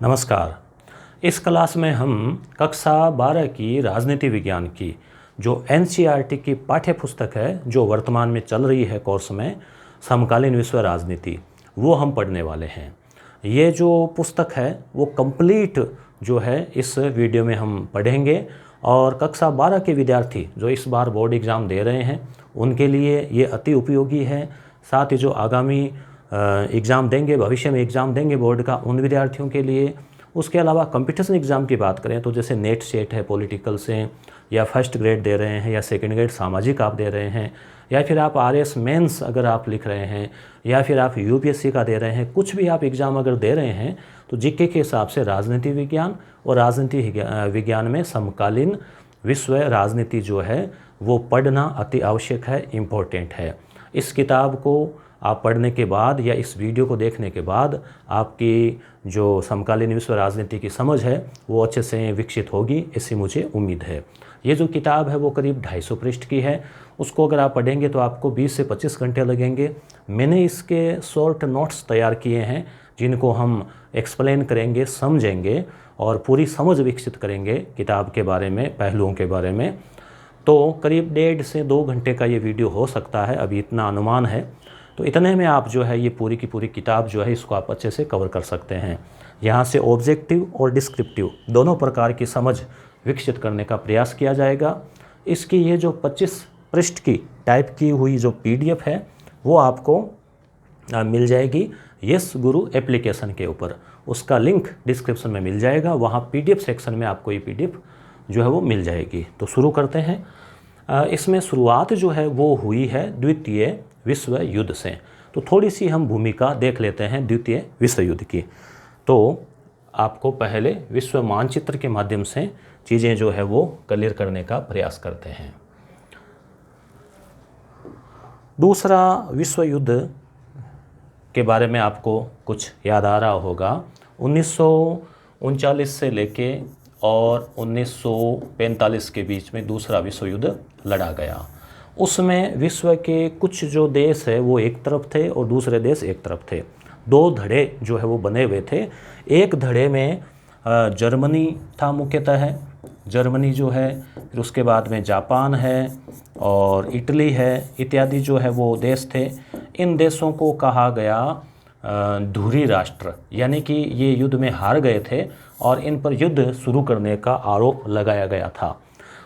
नमस्कार। इस क्लास में हम कक्षा 12 की राजनीति विज्ञान की जो एनसीईआरटी की पाठ्य पुस्तक है, जो वर्तमान में चल रही है कोर्स में, समकालीन विश्व राजनीति, वो हम पढ़ने वाले हैं। ये जो पुस्तक है वो कंप्लीट जो है इस वीडियो में हम पढ़ेंगे और कक्षा 12 के विद्यार्थी जो इस बार बोर्ड एग्ज़ाम दे रहे हैं उनके लिए ये अति उपयोगी है। साथ ही जो आगामी एग्ज़ाम देंगे, भविष्य में एग्ज़ाम देंगे बोर्ड का, उन विद्यार्थियों के लिए। उसके अलावा कंपटीशन एग्ज़ाम की बात करें तो जैसे नेट सेट है पॉलिटिकल से, या फर्स्ट ग्रेड दे रहे हैं, या सेकंड ग्रेड सामाजिक आप दे रहे हैं, या फिर आप आरएस मेंस अगर आप लिख रहे हैं, या फिर आप यूपीएससी का दे रहे हैं, कुछ भी आप एग्ज़ाम अगर दे रहे हैं तो जीके के हिसाब से राजनीति विज्ञान और राजनीति विज्ञान में समकालीन विश्व राजनीति जो है वो पढ़ना अति आवश्यक है, इम्पोर्टेंट है। इस किताब को आप पढ़ने के बाद या इस वीडियो को देखने के बाद आपकी जो समकालीन विश्व राजनीति की समझ है वो अच्छे से विकसित होगी, ऐसी मुझे उम्मीद है। ये जो किताब है वो करीब 250 पृष्ठ की है। उसको अगर आप पढ़ेंगे तो आपको 20 से 25 घंटे लगेंगे। मैंने इसके शॉर्ट नोट्स तैयार किए हैं जिनको हम एक्सप्लेन करेंगे, समझेंगे और पूरी समझ विकसित करेंगे किताब के बारे में, पहलुओं के बारे में। तो करीब 1.5 से 2 घंटे का ये वीडियो हो सकता है, अभी इतना अनुमान है। तो इतने में आप जो है ये पूरी की पूरी किताब जो है इसको आप अच्छे से कवर कर सकते हैं। यहाँ से ऑब्जेक्टिव और डिस्क्रिप्टिव दोनों प्रकार की समझ विकसित करने का प्रयास किया जाएगा। इसकी ये जो 25 पृष्ठ की टाइप की हुई जो पीडीएफ है वो आपको मिल जाएगी यस गुरु एप्लीकेशन के ऊपर। उसका लिंक डिस्क्रिप्शन में मिल जाएगा, वहाँ पीडीएफ सेक्शन में आपको ये पीडीएफ जो है वो मिल जाएगी। तो शुरू करते हैं। इसमें शुरुआत जो है वो हुई है द्वितीय विश्व युद्ध से। तो थोड़ी सी हम भूमिका देख लेते हैं द्वितीय विश्व युद्ध की। तो आपको पहले विश्व मानचित्र के माध्यम से चीज़ें जो है वो क्लियर करने का प्रयास करते हैं। दूसरा विश्व युद्ध के बारे में आपको कुछ याद आ रहा होगा। 1939 से लेके और 1945 के बीच में दूसरा विश्व युद्ध लड़ा गया। उसमें विश्व के कुछ जो देश है वो एक तरफ थे और दूसरे देश एक तरफ थे। 2 धड़े जो है वो बने हुए थे। एक धड़े में जर्मनी था मुख्यतः, जर्मनी जो है, फिर उसके बाद में जापान है और इटली है, इत्यादि जो है वो देश थे। इन देशों को कहा गया धुरी राष्ट्र, यानी कि ये युद्ध में हार गए थे और इन पर युद्ध शुरू करने का आरोप लगाया गया था।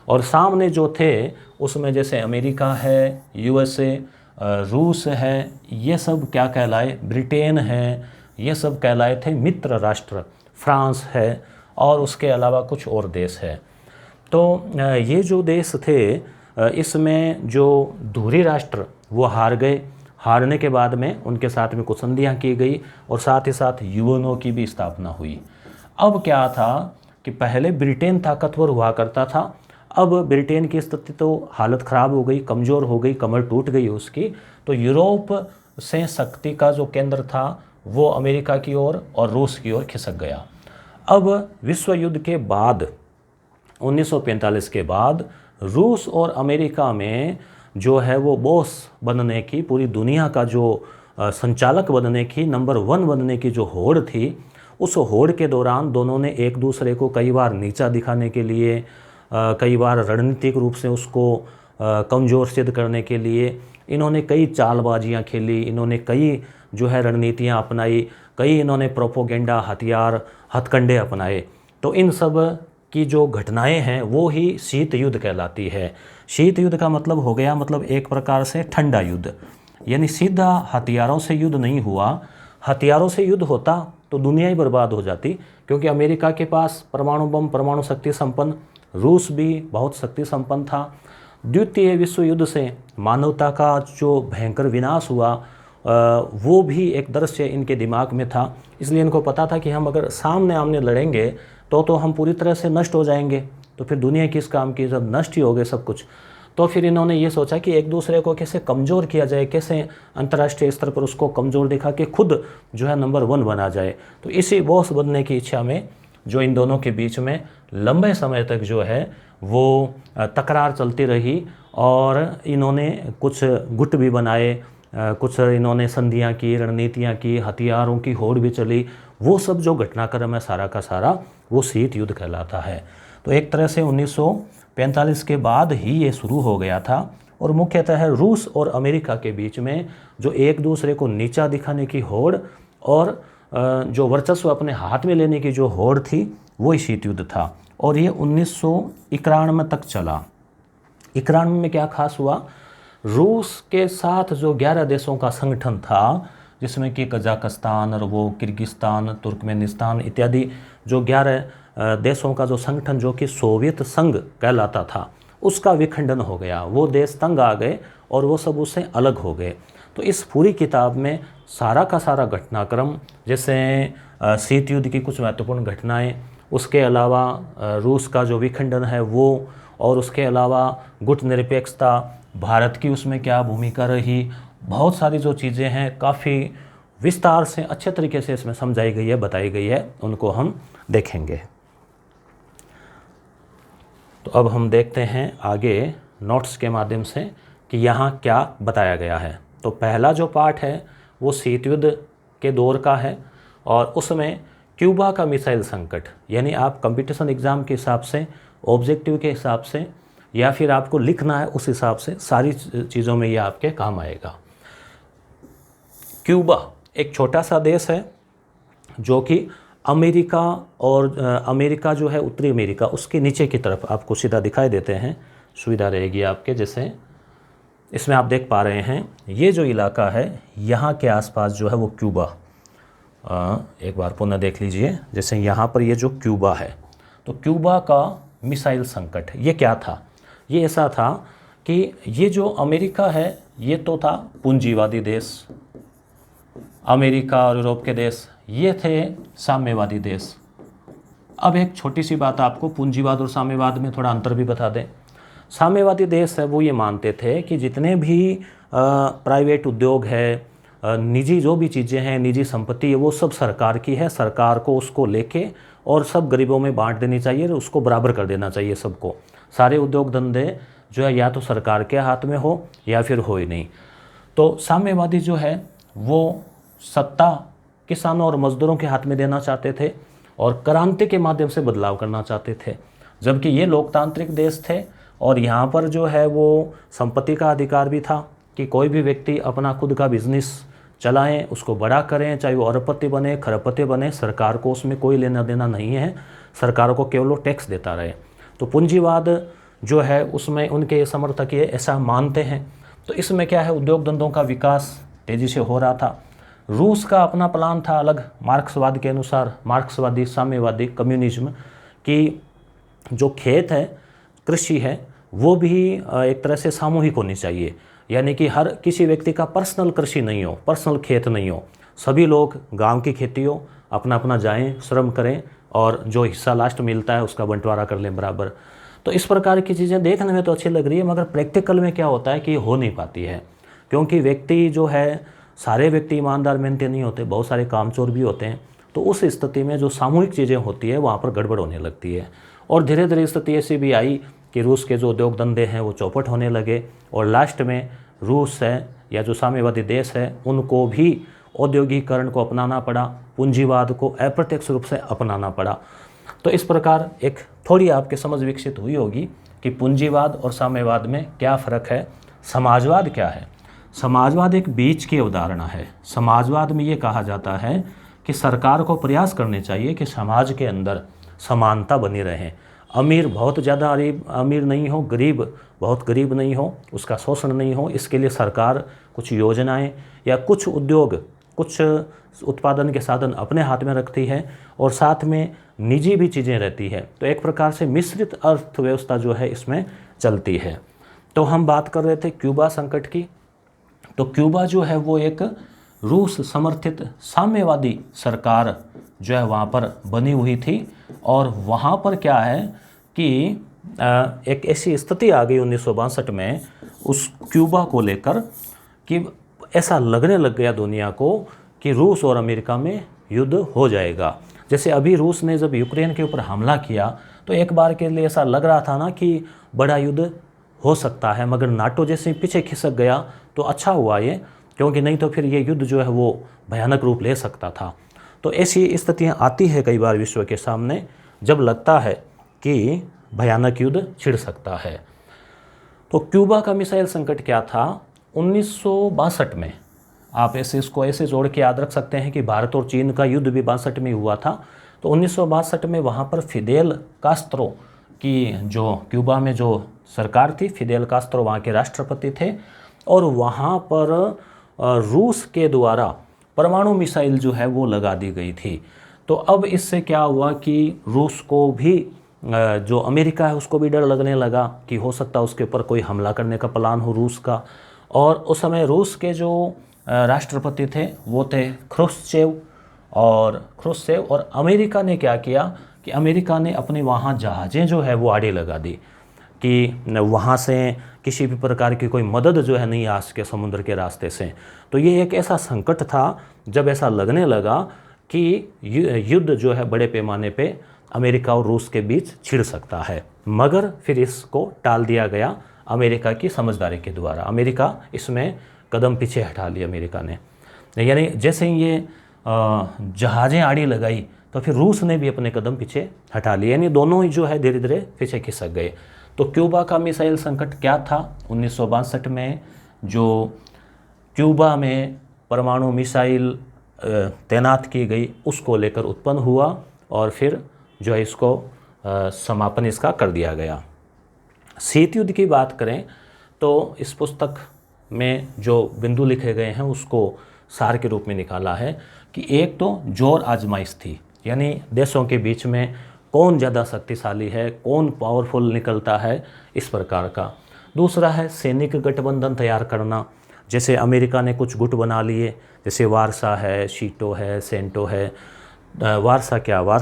और सामने जो थे उसमें जैसे अमेरिका है, यूएसए, रूस है, ये सब क्या कहलाए, ब्रिटेन है, ये सब कहलाए थे मित्र राष्ट्र, फ्रांस है और उसके अलावा कुछ और देश है। तो ये जो देश थे इसमें जो धुरी राष्ट्र वो हार गए। हारने के बाद में उनके साथ में कुछ संधियाँ की गई और साथ ही साथ यूएनओ की भी स्थापना हुई। अब क्या था कि पहले ब्रिटेन ताकतवर हुआ करता था, अब ब्रिटेन की स्थिति तो हालत ख़राब हो गई, कमज़ोर हो गई, कमर टूट गई उसकी। तो यूरोप से शक्ति का जो केंद्र था वो अमेरिका की ओर और रूस की ओर खिसक गया। अब विश्व युद्ध के बाद 1945 के बाद रूस और अमेरिका में जो है वो बॉस बनने की, पूरी दुनिया का जो संचालक बनने की, नंबर 1 बनने की जो होड़ थी, उस होड़ के दौरान दोनों ने एक दूसरे को कई बार नीचा दिखाने के लिए, कई बार रणनीतिक रूप से उसको कमज़ोर सिद्ध करने के लिए इन्होंने कई चालबाजियां खेली, इन्होंने कई जो है रणनीतियां अपनाई, कई इन्होंने प्रोपोगेंडा, हथियार, हथकंडे अपनाए। तो इन सब की जो घटनाएं हैं वो ही शीत युद्ध कहलाती है। शीत युद्ध का मतलब हो गया, मतलब एक प्रकार से ठंडा युद्ध, यानी सीधा हथियारों से युद्ध नहीं हुआ। हथियारों से युद्ध होता तो दुनिया ही बर्बाद हो जाती, क्योंकि अमेरिका के पास परमाणु बम, परमाणु शक्ति संपन्न, रूस भी बहुत शक्ति संपन्न था। द्वितीय विश्व युद्ध से मानवता का जो भयंकर विनाश हुआ वो भी एक दृश्य इनके दिमाग में था। इसलिए इनको पता था कि हम अगर सामने आमने लड़ेंगे तो हम पूरी तरह से नष्ट हो जाएंगे, तो फिर दुनिया किस काम की, जब नष्ट ही हो गए सब कुछ। तो फिर इन्होंने ये सोचा कि एक दूसरे को कैसे कमज़ोर किया जाए, कैसे अंतर्राष्ट्रीय स्तर पर उसको कमज़ोर दिखा के खुद जो है नंबर 1 बना जाए। तो इसी बॉस बनने की इच्छा में जो इन दोनों के बीच में लंबे समय तक जो है वो तकरार चलती रही और इन्होंने कुछ गुट भी बनाए, कुछ इन्होंने संधियां की, रणनीतियां की, हथियारों की होड़ भी चली, वो सब जो घटनाक्रम है सारा का सारा वो शीत युद्ध कहलाता है। तो एक तरह से 1945 के बाद ही ये शुरू हो गया था और मुख्यतः रूस और अमेरिका के बीच में जो एक दूसरे को नीचा दिखाने की होड़ और जो वर्चस्व अपने हाथ में लेने की जो होड़ थी वो शीत युद्ध था और ये 1991 तक चला। 91 में क्या खास हुआ, रूस के साथ जो 11 देशों का संगठन था जिसमें कि कजाकिस्तान और वो किर्गिस्तान, तुर्कमेनिस्तान इत्यादि जो 11 देशों का जो संगठन जो कि सोवियत संघ कहलाता था, उसका विखंडन हो गया। वो देश तंग आ गए और वो सब उससे अलग हो गए। तो इस पूरी किताब में सारा का सारा घटनाक्रम, जैसे शीत युद्ध की कुछ महत्वपूर्ण घटनाएं, उसके अलावा रूस का जो विखंडन है वो, और उसके अलावा गुट निरपेक्षता, भारत की उसमें क्या भूमिका रही, बहुत सारी जो चीज़ें हैं काफ़ी विस्तार से अच्छे तरीके से इसमें समझाई गई है, बताई गई है, उनको हम देखेंगे। तो अब हम देखते हैं आगे नोट्स के माध्यम से कि यहाँ क्या बताया गया है। तो पहला जो पार्ट है वो शीत युद्ध के दौर का है और उसमें क्यूबा का मिसाइल संकट, यानी आप कंपटीशन एग्ज़ाम के हिसाब से, ऑब्जेक्टिव के हिसाब से या फिर आपको लिखना है उस हिसाब से सारी चीज़ों में ये आपके काम आएगा। क्यूबा एक छोटा सा देश है जो कि अमेरिका और अमेरिका जो है उत्तरी अमेरिका उसके नीचे की तरफ आपको सीधा दिखाई देते हैं, सुविधा रहेगी आपके। जैसे इसमें आप देख पा रहे हैं ये जो इलाका है यहाँ के आसपास जो है वो क्यूबा, एक बार पुनः देख लीजिए। जैसे यहाँ पर ये जो क्यूबा है, तो क्यूबा का मिसाइल संकट ये क्या था, ये ऐसा था कि ये जो अमेरिका है ये तो था पूंजीवादी देश, अमेरिका और यूरोप के देश ये थे साम्यवादी देश। अब एक छोटी सी बात आपको पूंजीवाद और साम्यवाद में थोड़ा अंतर भी बता दें। साम्यवादी देश है वो ये मानते थे कि जितने भी प्राइवेट उद्योग है, निजी जो भी चीज़ें हैं, निजी संपत्ति है, वो सब सरकार की है, सरकार को उसको लेके और सब गरीबों में बांट देनी चाहिए, उसको बराबर कर देना चाहिए सबको। सारे उद्योग धंधे जो है या तो सरकार के हाथ में हो या फिर हो ही नहीं। तो साम्यवादी जो है वो सत्ता किसानों और मजदूरों के हाथ में देना चाहते थे और क्रांति के माध्यम से बदलाव करना चाहते थे, जबकि ये लोकतांत्रिक देश थे और यहाँ पर जो है वो संपत्ति का अधिकार भी था कि कोई भी व्यक्ति अपना खुद का बिजनेस चलाएं, उसको बड़ा करें, चाहे वो अरबपति बने खरबपति बने, सरकार को उसमें कोई लेना देना नहीं है, सरकार को केवल वो टैक्स देता रहे। तो पूंजीवाद जो है उसमें उनके समर्थक ये ऐसा मानते हैं। तो इसमें क्या है, उद्योग धंधों का विकास तेज़ी से हो रहा था। रूस का अपना प्लान था अलग, मार्क्सवाद के अनुसार, मार्क्सवादी साम्यवादी कम्युनिज्म, कि जो खेत है, कृषि है, वो भी एक तरह से सामूहिक होनी चाहिए, यानी कि हर किसी व्यक्ति का पर्सनल कृषि नहीं हो, पर्सनल खेत नहीं हो, सभी लोग गांव की खेती हो, अपना अपना जाएं, श्रम करें और जो हिस्सा लास्ट मिलता है उसका बंटवारा कर लें बराबर। तो इस प्रकार की चीज़ें देखने में तो अच्छी लग रही है, मगर प्रैक्टिकल में क्या होता है कि हो नहीं पाती है, क्योंकि व्यक्ति जो है, सारे व्यक्ति ईमानदार मेहनती नहीं होते, बहुत सारे कामचोर भी होते हैं। तो उस स्थिति में जो सामूहिक चीज़ें होती है वहाँ पर गड़बड़ होने लगती है। और धीरे धीरे स्थिति ऐसी भी आई कि रूस के जो उद्योग धंधे हैं वो चौपट होने लगे और लास्ट में रूस है या जो साम्यवादी देश है उनको भी औद्योगिकरण को अपनाना पड़ा, पूंजीवाद को अप्रत्यक्ष रूप से अपनाना पड़ा। तो इस प्रकार एक थोड़ी आपके समझ विकसित हुई होगी कि पूंजीवाद और साम्यवाद में क्या फ़र्क है। समाजवाद क्या है? समाजवाद एक बीच की अवधारणा है। समाजवाद में ये कहा जाता है कि सरकार को प्रयास करने चाहिए कि समाज के अंदर समानता बनी रहे, अमीर बहुत ज़्यादा अमीर नहीं हो, गरीब बहुत गरीब नहीं हो, उसका शोषण नहीं हो। इसके लिए सरकार कुछ योजनाएं या कुछ उद्योग, कुछ उत्पादन के साधन अपने हाथ में रखती है और साथ में निजी भी चीज़ें रहती है। तो एक प्रकार से मिश्रित अर्थव्यवस्था जो है इसमें चलती है। तो हम बात कर रहे थे क्यूबा संकट की। तो क्यूबा जो है वो एक रूस समर्थित साम्यवादी सरकार जो है वहाँ पर बनी हुई थी और वहाँ पर क्या है कि एक ऐसी स्थिति आ गई 1962 में उस क्यूबा को लेकर कि ऐसा लगने लग गया दुनिया को कि रूस और अमेरिका में युद्ध हो जाएगा। जैसे अभी रूस ने जब यूक्रेन के ऊपर हमला किया तो एक बार के लिए ऐसा लग रहा था ना कि बड़ा युद्ध हो सकता है, मगर नाटो जैसे पीछे खिसक गया तो अच्छा हुआ ये, क्योंकि नहीं तो फिर ये युद्ध जो है वो भयानक रूप ले सकता था। तो ऐसी स्थितियाँ आती है कई बार विश्व के सामने जब लगता है कि भयानक युद्ध छिड़ सकता है। तो क्यूबा का मिसाइल संकट क्या था? 1962 में, आप इसको ऐसे जोड़ के याद रख सकते हैं कि भारत और चीन का युद्ध भी 62 में हुआ था। तो 1962 में वहाँ पर फिदेल कास्त्रो की जो क्यूबा में जो सरकार थी, फिदेल कास्त्रो वहाँ के राष्ट्रपति थे, और वहाँ पर रूस के द्वारा परमाणु मिसाइल जो है वो लगा दी गई थी। तो अब इससे क्या हुआ कि रूस को भी, जो अमेरिका है उसको भी डर लगने लगा कि हो सकता है उसके ऊपर कोई हमला करने का प्लान हो रूस का। और उस समय रूस के जो राष्ट्रपति थे वो थे ख्रुश्चेव, और अमेरिका ने क्या किया कि अमेरिका ने अपने वहाँ जहाज़ें जो है वो आड़े लगा दी कि वहाँ से किसी भी प्रकार की कोई मदद जो है नहीं आ सके समुद्र के रास्ते से। तो ये एक ऐसा संकट था जब ऐसा लगने लगा कि युद्ध जो है बड़े पैमाने पे अमेरिका और रूस के बीच छिड़ सकता है, मगर फिर इसको टाल दिया गया अमेरिका की समझदारी के द्वारा। अमेरिका इसमें कदम पीछे हटा लिया अमेरिका ने, यानी जैसे ही ये जहाज़ें आड़ी लगाई तो फिर रूस ने भी अपने कदम पीछे हटा लिए, यानी दोनों ही जो है धीरे धीरे पीछे खिसक गए। तो क्यूबा का मिसाइल संकट क्या था? 1962 में जो क्यूबा में परमाणु मिसाइल तैनात की गई उसको लेकर उत्पन्न हुआ, और फिर जो है इसको समापन इसका कर दिया गया। शीत युद्ध की बात करें तो इस पुस्तक में जो बिंदु लिखे गए हैं उसको सार के रूप में निकाला है कि एक तो जोर आजमाइश थी, यानी देशों के बीच में कौन ज़्यादा शक्तिशाली है, कौन पावरफुल निकलता है, इस प्रकार का। दूसरा है सैनिक गठबंधन तैयार करना, जैसे अमेरिका ने कुछ गुट बना लिए, जैसे वारसा है, शीटो है, सेंटो है। वारसा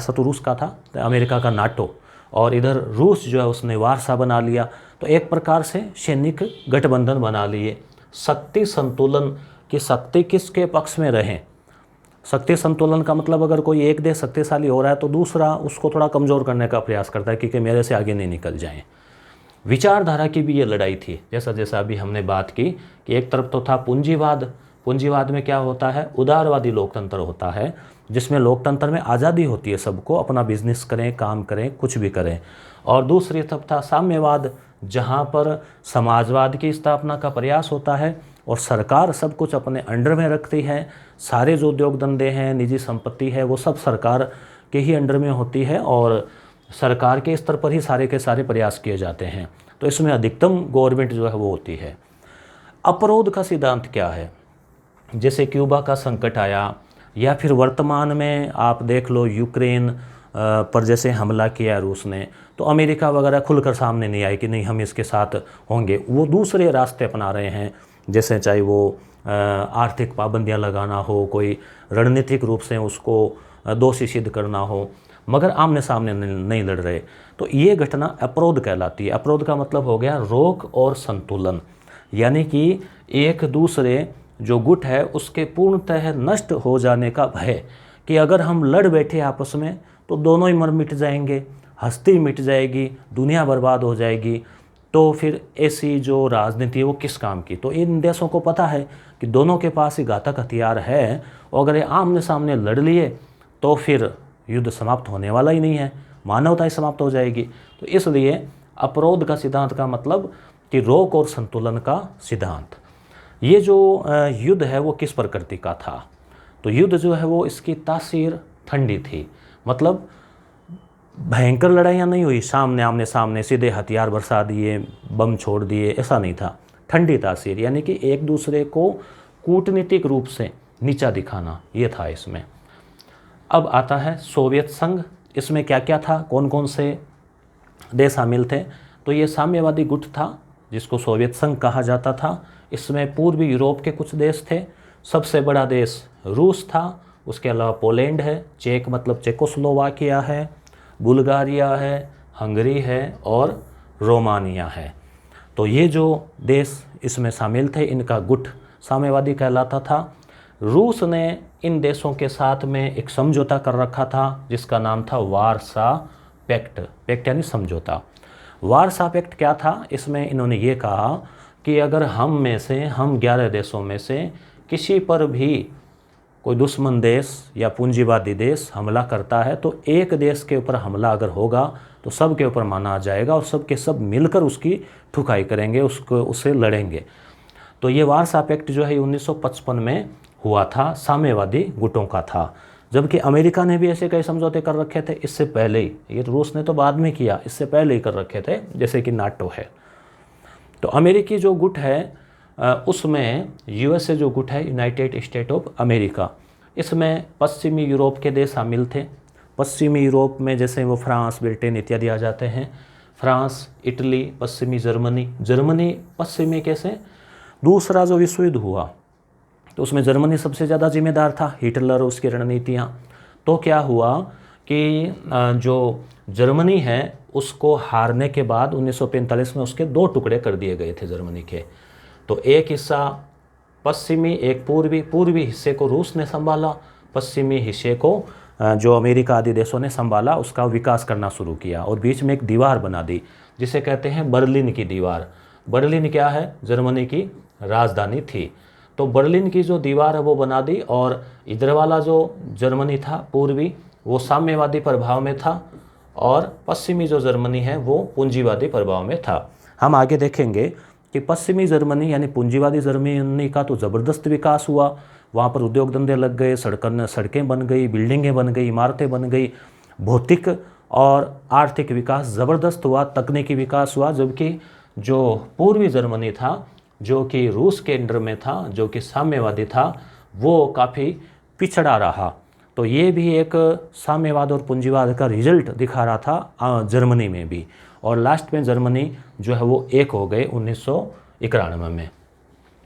तो रूस का था, अमेरिका का नाटो, और इधर रूस जो है उसने वारसा बना लिया। तो एक प्रकार से सैनिक गठबंधन बना लिए। शक्ति संतुलन की शक्ति किसके पक्ष में रहें, शक्ति संतुलन का मतलब अगर कोई एक देश शक्तिशाली हो रहा है तो दूसरा उसको थोड़ा कमज़ोर करने का प्रयास करता है क्योंकि मेरे से आगे नहीं निकल जाएं। विचारधारा की भी ये लड़ाई थी, जैसा जैसा अभी हमने बात की कि एक तरफ तो था पूंजीवाद। पूंजीवाद में क्या होता है? उदारवादी लोकतंत्र होता है, जिसमें लोकतंत्र में आज़ादी होती है, सबको अपना बिजनेस करें, काम करें, कुछ भी करें। और दूसरी तरफ था साम्यवाद, जहाँ पर समाजवाद की स्थापना का प्रयास होता है और सरकार सब कुछ अपने अंडर में रखती है। सारे जो उद्योग धंधे हैं, निजी संपत्ति है, वो सब सरकार के ही अंडर में होती है और सरकार के स्तर पर ही सारे के सारे प्रयास किए जाते हैं। तो इसमें अधिकतम गवर्नमेंट जो है वो होती है। अपरोध का सिद्धांत क्या है? जैसे क्यूबा का संकट आया, या फिर वर्तमान में आप देख लो यूक्रेन पर जैसे हमला किया रूस ने, तो अमेरिका वगैरह खुलकर सामने नहीं आई कि नहीं हम इसके साथ होंगे। वो दूसरे रास्ते अपना रहे हैं, जैसे चाहे वो आर्थिक पाबंदियां लगाना हो, कोई रणनीतिक रूप से उसको दोषी सिद्ध करना हो, मगर आमने सामने नहीं लड़ रहे। तो ये घटना अपरोध कहलाती है। अपरोध का मतलब हो गया रोक और संतुलन, यानी कि एक दूसरे जो गुट है उसके पूर्णतः नष्ट हो जाने का भय, कि अगर हम लड़ बैठे आपस में तो दोनों ही मर मिट जाएंगे, हस्ती मिट जाएगी, दुनिया बर्बाद हो जाएगी। तो फिर ऐसी जो राजनीति है वो किस काम की? तो इन देशों को पता है कि दोनों के पास ही घातक हथियार है, और अगर ये आमने सामने लड़ लिए तो फिर युद्ध समाप्त होने वाला ही नहीं है, मानवता ही समाप्त हो जाएगी। तो इसलिए अपरोध का सिद्धांत का मतलब कि रोक और संतुलन का सिद्धांत। ये जो युद्ध है वो किस प्रकृति का था? तो युद्ध जो है वो इसकी तासीर ठंडी थी, मतलब भयंकर लड़ाइयाँ नहीं हुई, सामने आमने सामने सीधे हथियार बरसा दिए, बम छोड़ दिए, ऐसा नहीं था। ठंडी तासीर, यानी कि एक दूसरे को कूटनीतिक रूप से नीचा दिखाना, ये था इसमें। अब आता है सोवियत संघ। इसमें क्या क्या था, कौन कौन से देश शामिल थे? तो ये साम्यवादी गुट था जिसको सोवियत संघ कहा जाता था। इसमें पूर्वी यूरोप के कुछ देश थे। सबसे बड़ा देश रूस था, उसके अलावा पोलैंड है, चेक मतलब चेकोस्लोवाकिया है, बुल्गारिया है, हंगरी है और रोमानिया है। तो ये जो देश इसमें शामिल थे, इनका गुट साम्यवादी कहलाता था। रूस ने इन देशों के साथ में एक समझौता कर रखा था जिसका नाम था वारसा पैक्ट। पैक्ट यानी समझौता। वारसा पैक्ट क्या था? इसमें इन्होंने ये कहा कि अगर हम 11 देशों में से किसी पर भी कोई दुश्मन देश या पूंजीवादी देश हमला करता है तो एक देश के ऊपर हमला अगर होगा तो सब के ऊपर माना जाएगा और सब के सब मिलकर उसकी ठुकाई करेंगे, उससे लड़ेंगे। तो ये वारसा पैक्ट जो है 1955 में हुआ था, साम्यवादी गुटों का था। जबकि अमेरिका ने भी ऐसे कई समझौते कर रखे थे इससे पहले ही, ये रूस ने तो बाद में किया, इससे पहले ही कर रखे थे, जैसे कि नाटो है। तो अमेरिकी जो गुट है उसमें यूएसए जो गुट है, यूनाइटेड स्टेट ऑफ अमेरिका, इसमें पश्चिमी यूरोप के देश शामिल थे। पश्चिमी यूरोप में जैसे वो फ्रांस, ब्रिटेन इत्यादि आ जाते हैं। फ्रांस, इटली, पश्चिमी जर्मनी पश्चिमी कैसे। दूसरा जो विश्व युद्ध हुआ तो उसमें जर्मनी सबसे ज़्यादा जिम्मेदार था, हिटलर और उसकी रणनीतियाँ। तो क्या हुआ कि जो जर्मनी है उसको हारने के बाद 1945 में उसके 2 टुकड़े कर दिए गए थे जर्मनी के। तो एक हिस्सा पश्चिमी, एक पूर्वी हिस्से को रूस ने संभाला, पश्चिमी हिस्से को जो अमेरिका आदि देशों ने संभाला, उसका विकास करना शुरू किया और बीच में एक दीवार बना दी जिसे कहते हैं बर्लिन की दीवार। बर्लिन क्या है, जर्मनी की राजधानी थी। तो बर्लिन की जो दीवार है वो बना दी और इधर वाला जो जर्मनी था पूर्वी, वो साम्यवादी प्रभाव में था और पश्चिमी जो जर्मनी है वो पूंजीवादी प्रभाव में था। हम आगे देखेंगे कि पश्चिमी जर्मनी यानी पूंजीवादी जर्मनी का तो ज़बरदस्त विकास हुआ, वहाँ पर उद्योग धंधे लग गए, सड़कें बन गई, बिल्डिंगें बन गई, इमारतें बन गई, भौतिक और आर्थिक विकास ज़बरदस्त हुआ, तकनीकी विकास हुआ। जबकि जो पूर्वी जर्मनी था, जो कि रूस के अंडर में था, जो कि साम्यवादी था, वो काफ़ी पिछड़ा रहा। तो ये भी एक साम्यवाद और पूंजीवाद का रिजल्ट दिखा रहा था जर्मनी में भी। और लास्ट में जर्मनी जो है वो एक हो गए 1991 में।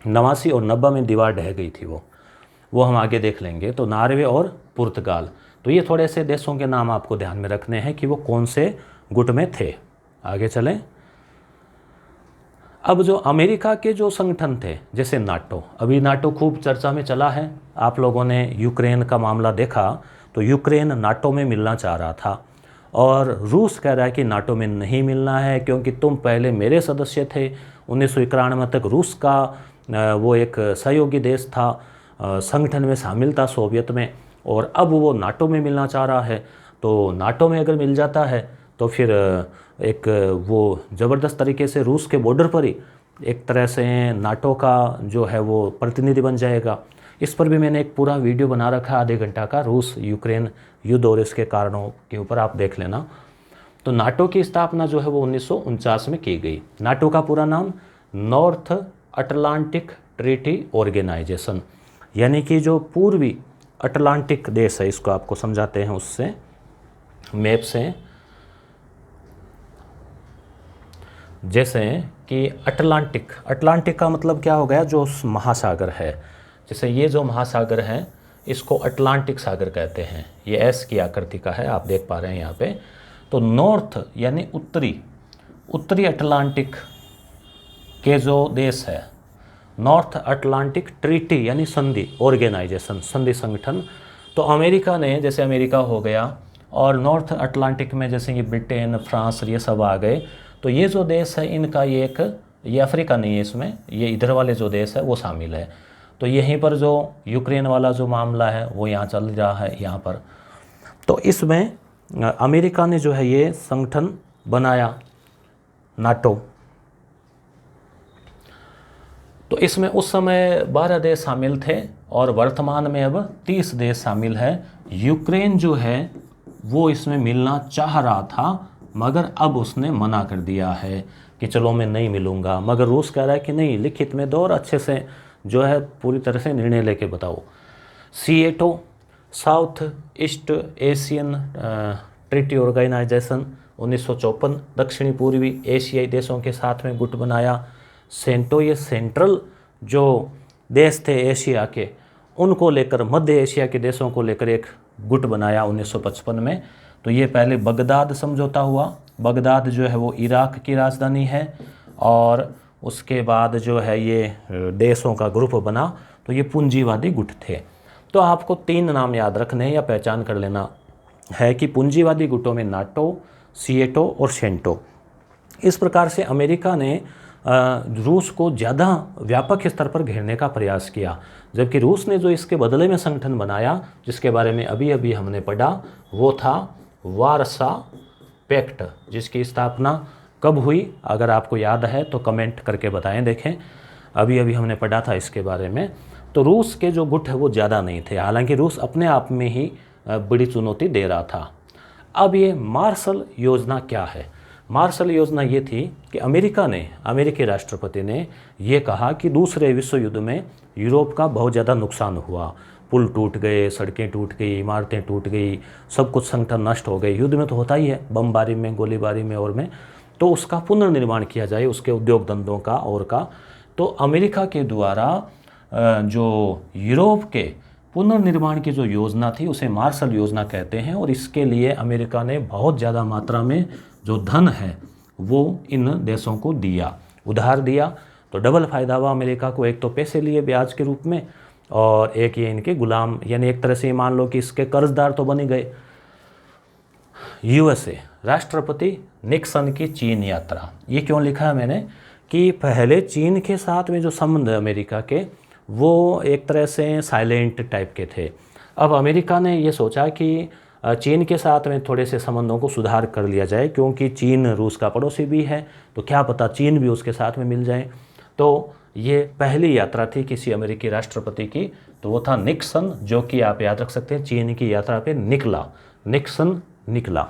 89 और 90 में दीवार ढह गई थी वो हम आगे देख लेंगे। तो नॉर्वे और पुर्तगाल, तो ये थोड़े से देशों के नाम आपको ध्यान में रखने हैं कि वो कौन से गुट में थे। आगे चलें। अब जो अमेरिका के जो संगठन थे जैसे नाटो, अभी नाटो खूब चर्चा में चला है। आप लोगों ने यूक्रेन का मामला देखा तो यूक्रेन नाटो में मिलना चाह रहा था और रूस कह रहा है कि नाटो में नहीं मिलना है क्योंकि तुम पहले मेरे सदस्य थे। 1991 तक रूस का वो एक सहयोगी देश था, संगठन में शामिल था सोवियत में, और अब वो नाटो में मिलना चाह रहा है। तो नाटो में अगर मिल जाता है तो फिर एक वो ज़बरदस्त तरीके से रूस के बॉर्डर पर ही एक तरह से नाटो का जो है वो प्रतिनिधि बन जाएगा। इस पर भी मैंने एक पूरा वीडियो बना रखा है आधे घंटा का, रूस यूक्रेन युद्ध और इसके कारणों के ऊपर, आप देख लेना। तो नाटो की स्थापना जो है वो 1949 में की गई। नाटो का पूरा नाम नॉर्थ अटलांटिक ट्रीटी ऑर्गेनाइजेशन, यानी कि जो पूर्वी अटलांटिक देश है, इसको आपको समझाते हैं उससे मैप से। जैसे कि अटलांटिक का मतलब क्या हो गया, जो महासागर है। जैसे ये जो महासागर है इसको अटलांटिक सागर कहते हैं, ये एस की आकृति का है, आप देख पा रहे हैं यहाँ पे। तो नॉर्थ यानी उत्तरी अटलांटिक के जो देश है, नॉर्थ अटलांटिक ट्रीटी यानी संधि ऑर्गेनाइजेशन, संधि संगठन। तो अमेरिका ने, जैसे अमेरिका हो गया, और नॉर्थ अटलांटिक में जैसे ये ब्रिटेन, फ्रांस, ये सब आ गए। तो ये जो देश है इनका ये अफ्रीका नहीं है, इसमें ये इधर वाले जो देश है वो शामिल है। तो यहीं पर जो यूक्रेन वाला जो मामला है वो यहाँ चल रहा है यहाँ पर। तो इसमें अमेरिका ने जो है ये संगठन बनाया नाटो। तो इसमें उस समय 12 देश शामिल थे और वर्तमान में अब 30 देश शामिल है। यूक्रेन जो है वो इसमें मिलना चाह रहा था मगर अब उसने मना कर दिया है कि चलो मैं नहीं मिलूँगा, मगर रूस कह रहा है कि नहीं, लिखित में दो और अच्छे से जो है पूरी तरह से निर्णय लेके बताओ। SEATO, South East Asian treaty organisation 1954, दक्षिणी पूर्वी एशियाई देशों के साथ में गुट बनाया। सेंटो, ये सेंट्रल जो देश थे एशिया के, उनको लेकर, मध्य एशिया के देशों को लेकर एक गुट बनाया 1955 में। तो ये पहले बगदाद समझौता हुआ। बगदाद जो है वो इराक की राजधानी है और उसके बाद जो है ये देशों का ग्रुप बना। तो ये पूंजीवादी गुट थे। तो आपको 3 नाम याद रखने या पहचान कर लेना है कि पूंजीवादी गुटों में नाटो, सीएटो और सेंटो। इस प्रकार से अमेरिका ने रूस को ज़्यादा व्यापक स्तर पर घेरने का प्रयास किया, जबकि रूस ने जो इसके बदले में संगठन बनाया जिसके बारे में अभी अभी हमने पढ़ा वो था वारसा पैक्ट, जिसकी स्थापना कब हुई अगर आपको याद है तो कमेंट करके बताएं। देखें अभी अभी हमने पढ़ा था इसके बारे में। तो रूस के जो गुट है वो ज़्यादा नहीं थे, हालांकि रूस अपने आप में ही बड़ी चुनौती दे रहा था। अब ये मार्शल योजना क्या है? मार्शल योजना ये थी कि अमेरिकी राष्ट्रपति ने ये कहा कि दूसरे विश्व युद्ध में यूरोप का बहुत ज़्यादा नुकसान हुआ, पुल टूट गए, सड़कें टूट गई, इमारतें टूट गई, सब कुछ संगठन नष्ट हो गए। युद्ध में तो होता ही है, बमबारी में, गोलीबारी में और में, तो उसका पुनर्निर्माण किया जाए, उसके उद्योग धंधों का और का। तो अमेरिका के द्वारा जो यूरोप के पुनर्निर्माण की जो योजना थी उसे मार्शल योजना कहते हैं, और इसके लिए अमेरिका ने बहुत ज़्यादा मात्रा में जो धन है वो इन देशों को दिया, उधार दिया। तो डबल फ़ायदा हुआ अमेरिका को, एक तो पैसे लिए ब्याज के रूप में, और एक ये इनके गुलाम, यानी एक तरह से मान लो कि इसके कर्जदार तो बन गए। यूएसए, राष्ट्रपति निक्सन की चीन यात्रा, ये क्यों लिखा है मैंने कि पहले चीन के साथ में जो संबंध है अमेरिका के वो एक तरह से साइलेंट टाइप के थे। अब अमेरिका ने ये सोचा कि चीन के साथ में थोड़े से संबंधों को सुधार कर लिया जाए, क्योंकि चीन रूस का पड़ोसी भी है, तो क्या पता चीन भी उसके साथ में मिल जाए। तो ये पहली यात्रा थी किसी अमेरिकी राष्ट्रपति की, तो वो था निक्सन, जो कि आप याद रख सकते हैं चीन की यात्रा पे निक्सन निकला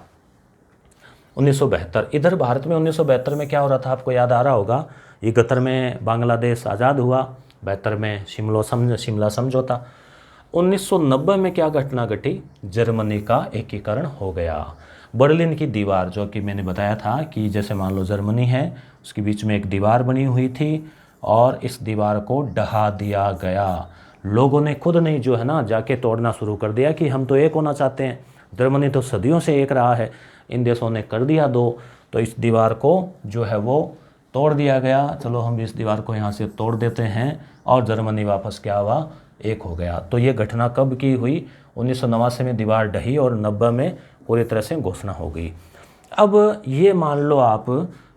1972। इधर भारत में 1972 में क्या हो रहा था आपको याद आ रहा होगा, 71 में बांग्लादेश आज़ाद हुआ, 72 में शिमला समझौता। 1990 में क्या घटना घटी, जर्मनी का एकीकरण हो गया। बर्लिन की दीवार, जो कि मैंने बताया था कि जैसे मान लो जर्मनी है, उसके बीच में एक दीवार बनी हुई थी और इस दीवार को ढहा दिया गया। लोगों ने खुद नहीं जो है ना जाके तोड़ना शुरू कर दिया कि हम तो एक होना चाहते हैं, जर्मनी तो सदियों से एक रहा है, इन देशों ने कर दिया दो, तो इस दीवार को जो है वो तोड़ दिया गया। चलो हम इस दीवार को यहाँ से तोड़ देते हैं, और जर्मनी वापस क्या हुआ, एक हो गया। तो ये घटना कब की हुई, 1989 में दीवार ढही और 90 में पूरी तरह से घोषणा हो गई। अब ये मान लो आप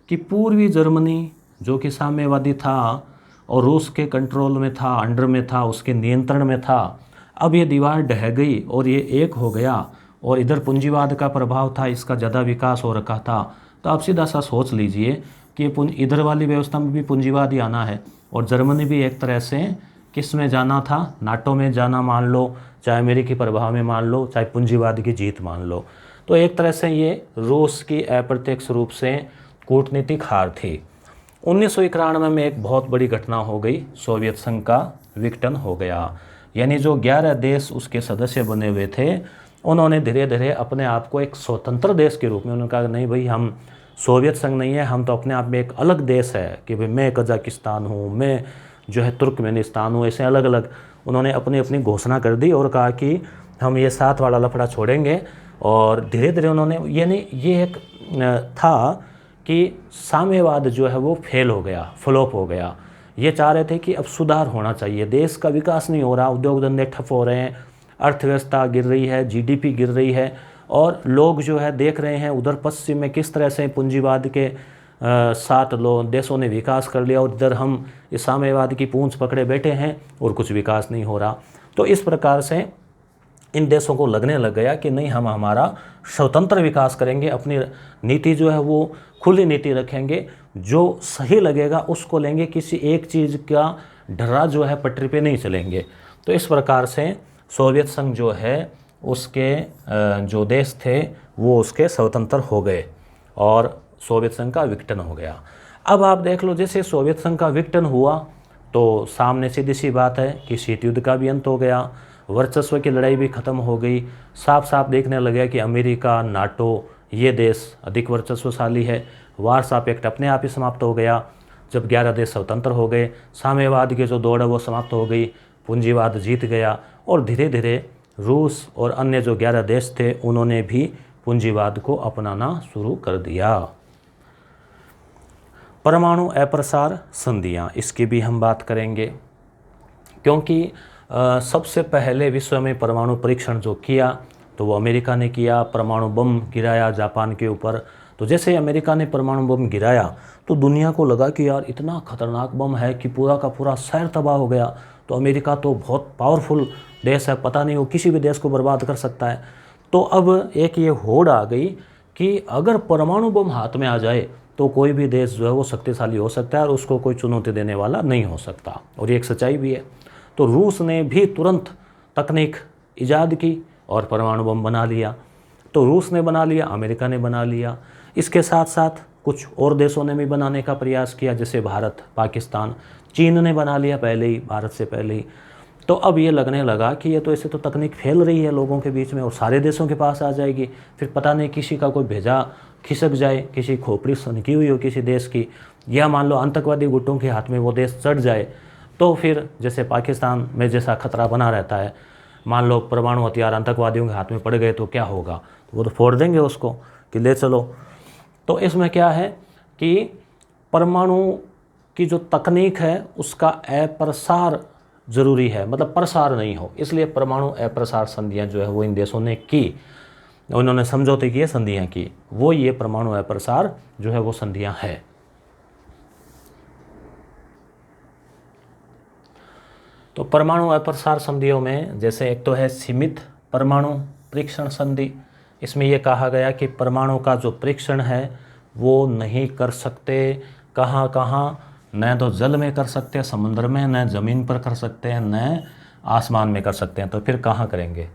कि पूर्वी जर्मनी जो कि साम्यवादी था और रूस के कंट्रोल में था, अंडर में था, उसके नियंत्रण में था, अब ये दीवार ढह गई और ये एक हो गया, और इधर पूंजीवाद का प्रभाव था, इसका ज़्यादा विकास हो रखा था। तो आप सीधा सा सोच लीजिए कि इधर वाली व्यवस्था में भी पूंजीवाद ही आना है, और जर्मनी भी एक तरह से किस में जाना था, नाटो में जाना मान लो, चाहे अमेरिकी प्रभाव में मान लो, चाहे पूंजीवाद की जीत मान लो। तो एक तरह से ये रूस की अप्रत्यक्ष रूप से कूटनीतिक हार थी। 1991 में एक बहुत बड़ी घटना हो गई, सोवियत संघ का विघटन हो गया, यानी जो 11 देश उसके सदस्य बने हुए थे उन्होंने धीरे धीरे अपने आप को एक स्वतंत्र देश के रूप में, उन्होंने कहा नहीं भाई हम सोवियत संघ नहीं है, हम तो अपने आप में एक अलग देश है, कि भाई मैं कजाकिस्तान हूँ, मैं जो है तुर्कमेनिस्तान हूँ, ऐसे अलग अलग उन्होंने अपनी अपनी घोषणा कर दी और कहा कि हम ये साथ वाला लफड़ा छोड़ेंगे। और धीरे धीरे उन्होंने यानी ये एक था कि साम्यवाद जो है वो फेल हो गया, फ्लॉप हो गया। ये चाह रहे थे कि अब सुधार होना चाहिए, देश का विकास नहीं हो रहा, उद्योग धंधे ठप हो रहे हैं, अर्थव्यवस्था गिर रही है, जीडीपी गिर रही है, और लोग जो है देख रहे हैं उधर पश्चिम में किस तरह से पूंजीवाद के साथ देशों ने विकास कर लिया, और इधर हम इस साम्यवाद की पूंछ पकड़े बैठे हैं और कुछ विकास नहीं हो रहा। तो इस प्रकार से इन देशों को लगने लग गया कि नहीं हम हमारा स्वतंत्र विकास करेंगे, अपनी नीति जो है वो खुली नीति रखेंगे, जो सही लगेगा उसको लेंगे, किसी एक चीज़ का ढर्रा जो है पटरी पे नहीं चलेंगे। तो इस प्रकार से सोवियत संघ जो है उसके जो देश थे वो उसके स्वतंत्र हो गए और सोवियत संघ का विघटन हो गया। अब आप देख लो जैसे सोवियत संघ का विघटन हुआ तो सामने सीधी सी बात है कि शीत युद्ध का भी अंत हो गया, वर्चस्व की लड़ाई भी खत्म हो गई। साफ साफ देखने लगा कि अमेरिका, नाटो ये देश अधिक वर्चस्वशाली है। वारसा पैक्ट अपने आप ही समाप्त हो गया जब 11 देश स्वतंत्र हो गए। साम्यवाद की जो दौड़ है वो समाप्त हो गई, पूंजीवाद जीत गया, और धीरे धीरे रूस और अन्य जो 11 देश थे उन्होंने भी पूंजीवाद को अपनाना शुरू कर दिया। परमाणु अप्रसार संधियाँ, इसकी भी हम बात करेंगे, क्योंकि सबसे पहले विश्व में परमाणु परीक्षण जो किया तो वो अमेरिका ने किया, परमाणु बम गिराया जापान के ऊपर। तो जैसे अमेरिका ने परमाणु बम गिराया तो दुनिया को लगा कि यार इतना खतरनाक बम है कि पूरा का पूरा शहर तबाह हो गया। तो अमेरिका तो बहुत पावरफुल देश है, पता नहीं वो किसी भी देश को बर्बाद कर सकता है। तो अब एक ये होड़ आ गई कि अगर परमाणु बम हाथ में आ जाए तो कोई भी देश जो है वो शक्तिशाली हो सकता है और उसको कोई चुनौती देने वाला नहीं हो सकता, और ये एक सच्चाई भी है। तो रूस ने भी तुरंत तकनीक ईजाद की और परमाणु बम बना लिया। तो रूस ने बना लिया, अमेरिका ने बना लिया, इसके साथ साथ कुछ और देशों ने भी बनाने का प्रयास किया, जैसे भारत, पाकिस्तान, चीन ने बना लिया पहले ही, भारत से पहले ही। तो अब ये लगने लगा कि ये तो ऐसे तो तकनीक फैल रही है लोगों के बीच में और सारे देशों के पास आ जाएगी, फिर पता नहीं किसी का कोई भेजा खिसक जाए, किसी खोपड़ी सनकी हुई हो किसी देश की, या मान लो आतंकवादी गुटों के हाथ में वो देश चढ़ जाए, तो फिर जैसे पाकिस्तान में जैसा खतरा बना रहता है, मान लो परमाणु हथियार आतंकवादियों के हाथ में पड़ गए तो क्या होगा, तो वो तो फोड़ देंगे उसको कि ले चलो। तो इसमें क्या है कि परमाणु की जो तकनीक है उसका अप्रसार ज़रूरी है, मतलब प्रसार नहीं हो, इसलिए परमाणु अप्रसार संधियां जो है वो इन देशों ने की, उन्होंने समझौते किए, संधियां की, वो ये परमाणु अप्रसार जो है वो संधियां है। तो परमाणु अप्रसार संधियों में जैसे एक तो है सीमित परमाणु परीक्षण संधि। इसमें यह कहा गया कि परमाणु का जो परीक्षण है वो नहीं कर सकते, कहाँ कहाँ, न तो जल में कर सकते हैं समुद्र में, न ज़मीन पर कर सकते हैं, न आसमान में कर सकते हैं, तो फिर कहाँ करेंगे,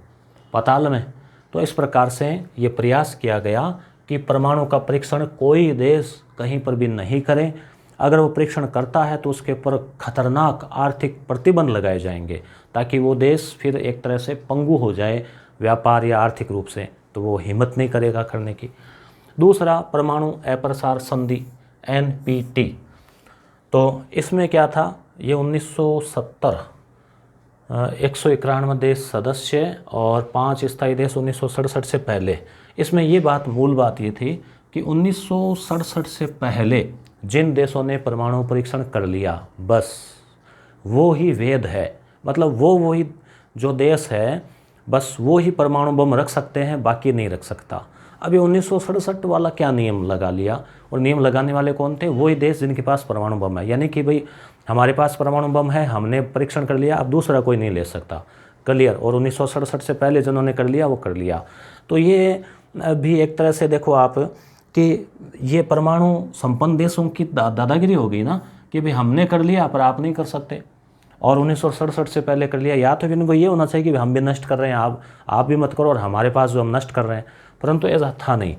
पाताल में। तो इस प्रकार से ये प्रयास किया गया कि परमाणु का परीक्षण कोई देश कहीं पर भी नहीं करे। अगर वो परीक्षण करता है तो उसके ऊपर खतरनाक आर्थिक प्रतिबंध लगाए जाएंगे ताकि वो देश फिर एक तरह से पंगु हो जाए व्यापार या आर्थिक रूप से, तो वो हिम्मत नहीं करेगा करने की। दूसरा परमाणु अप्रसार संधि NPT, तो इसमें क्या था, ये 1970 191 देश सदस्य और 5 स्थायी देश 1967 से पहले। इसमें ये बात, मूल बात ये थी कि 1967 से पहले जिन देशों ने परमाणु परीक्षण कर लिया बस वो ही वेद है, मतलब वही जो देश है बस वो ही परमाणु बम रख सकते हैं, बाकी नहीं रख सकता। अभी 1967 वाला क्या नियम लगा लिया, और नियम लगाने वाले कौन थे, वही देश जिनके पास परमाणु बम है, यानी कि भाई हमारे पास परमाणु बम है, हमने परीक्षण कर लिया, अब दूसरा कोई नहीं ले सकता, क्लियर। और 1967 से पहले जिन्होंने कर लिया वो कर लिया। तो ये भी एक तरह से देखो आप कि ये परमाणु संपन्न देशों की दादागिरी हो गई ना, कि भाई हमने कर लिया पर आप नहीं कर सकते, और 1967 से पहले कर लिया। या तो फिर इनको ये होना चाहिए कि हम भी नष्ट कर रहे हैं, आप भी मत करो, और हमारे पास जो हम नष्ट कर रहे हैं, परंतु ऐसा था नहीं।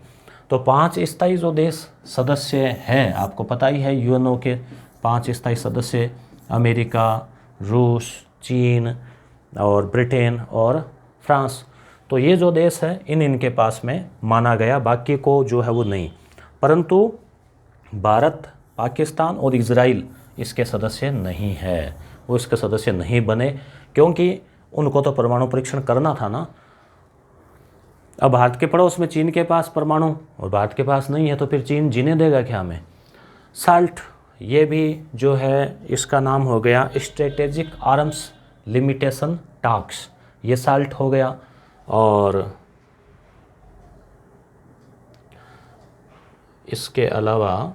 तो 5 स्थायी जो देश सदस्य हैं, आपको पता ही है UNO के 5 स्थायी सदस्य, अमेरिका, रूस, चीन और ब्रिटेन और फ्रांस, तो ये जो देश है इनके पास में माना गया, बाकी को जो है वो नहीं। परंतु भारत, पाकिस्तान और इजराइल इसके सदस्य नहीं है, वो इसके सदस्य नहीं बने क्योंकि उनको तो परमाणु परीक्षण करना था ना। अब भारत के पड़ोस में चीन के पास परमाणु और भारत के पास नहीं है, तो फिर चीन जीने देगा क्या हमें। साल्ट, ये भी जो है इसका नाम हो गया स्ट्रेटेजिक आर्म्स लिमिटेशन टॉक्स, ये साल्ट हो गया। और इसके अलावा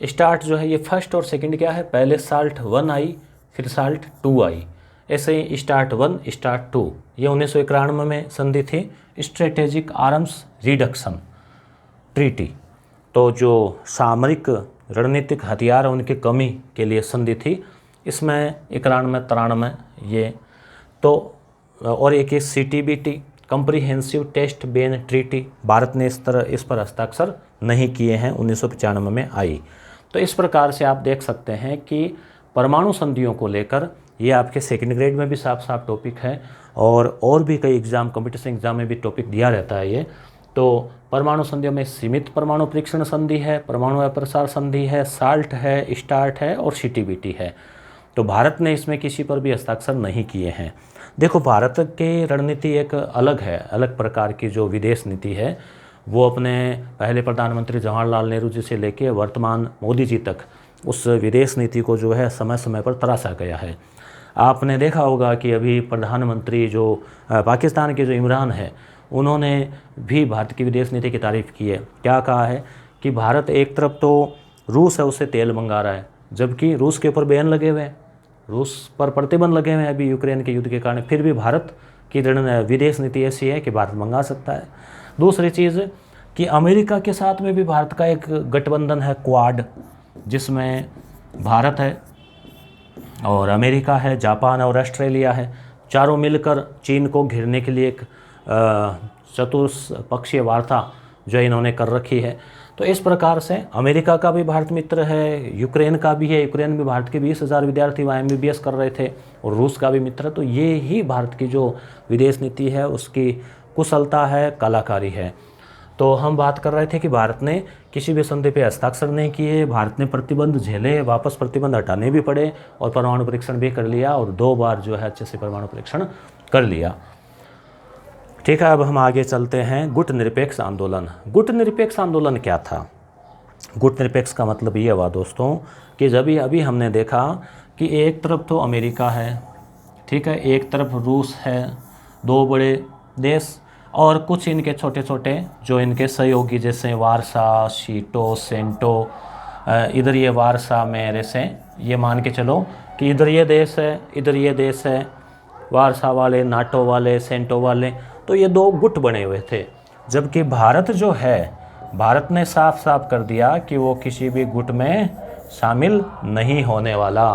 स्टार्ट जो है ये फर्स्ट और सेकंड क्या है, पहले साल्ट 1 आई फिर साल्ट 2 आई, ऐसे ही स्टार्ट 1 स्टार्ट 2, ये 1991 में संधि थी, स्ट्रेटेजिक आर्म्स रिडक्शन ट्रीटी। तो जो सामरिक रणनीतिक हथियार उनकी कमी के लिए संधि थी, इसमें 91-93 ये तो। और एक CTBT comprehensive test ban treaty, भारत ने इस पर हस्ताक्षर नहीं किए हैं, 1995 में आई। तो इस प्रकार से आप देख सकते हैं कि परमाणु संधियों को लेकर ये आपके सेकंड ग्रेड में भी साफ साफ टॉपिक है, और भी कई एग्ज़ाम, कंपटीशन एग्ज़ाम में भी टॉपिक दिया रहता है ये। तो परमाणु संधियों में सीमित परमाणु परीक्षण संधि है, परमाणु अप्रसार संधि है, साल्ट है, स्टार्ट है और CTBT है। तो भारत ने इसमें किसी पर भी हस्ताक्षर नहीं किए हैं। देखो भारत की रणनीति एक अलग है, अलग प्रकार की जो विदेश नीति है वो अपने पहले प्रधानमंत्री जवाहरलाल नेहरू जी से लेकर वर्तमान मोदी जी तक उस विदेश नीति को जो है समय समय पर तराशा गया है। आपने देखा होगा कि अभी प्रधानमंत्री जो पाकिस्तान के जो इमरान है उन्होंने भी भारत की विदेश नीति की तारीफ़ की है। क्या कहा है कि भारत एक तरफ तो रूस है उससे तेल मंगा रहा है, जबकि रूस के ऊपर बैन लगे हुए हैं, रूस पर प्रतिबंध लगे हुए हैं अभी यूक्रेन के युद्ध के कारण, फिर भी भारत की विदेश नीति ऐसी है कि भारत मंगा सकता है। दूसरी चीज़ कि अमेरिका के साथ में भी भारत का एक गठबंधन है क्वाड, जिसमें भारत है और अमेरिका है, जापान और ऑस्ट्रेलिया है, चारों मिलकर चीन को घेरने के लिए एक चतुष्पक्षीय वार्ता जो इन्होंने कर रखी है। तो इस प्रकार से अमेरिका का भी भारत मित्र है, यूक्रेन का भी है, यूक्रेन में भारत के 20,000 विद्यार्थी वहाँ MBBS कर रहे थे, और रूस का भी मित्र है। तो ये ही भारत की जो विदेश नीति है उसकी कुशलता है, कलाकारी है। तो हम बात कर रहे थे कि भारत ने किसी भी संधि पे हस्ताक्षर नहीं किए, भारत ने प्रतिबंध झेले, वापस प्रतिबंध हटाने भी पड़े, और परमाणु परीक्षण भी कर लिया, और 2 बार जो है अच्छे से परमाणु परीक्षण कर लिया। ठीक है, अब हम आगे चलते हैं। गुट निरपेक्ष आंदोलन। गुट निरपेक्ष आंदोलन क्या था? गुट निरपेक्ष का मतलब ये हुआ दोस्तों कि जब अभी हमने देखा कि एक तरफ तो अमेरिका है, ठीक है, एक तरफ रूस है, 2 बड़े देश, और कुछ इनके छोटे छोटे जो इनके सहयोगी, जैसे वारसा, शीटो, सेंटो, इधर ये वारसा में जैसे ये मान के चलो कि इधर ये देश है, इधर ये देश है, वारसा वाले, नाटो वाले, सेंटो वाले, तो ये 2 गुट बने हुए थे। जबकि भारत जो है, भारत ने साफ साफ कर दिया कि वो किसी भी गुट में शामिल नहीं होने वाला।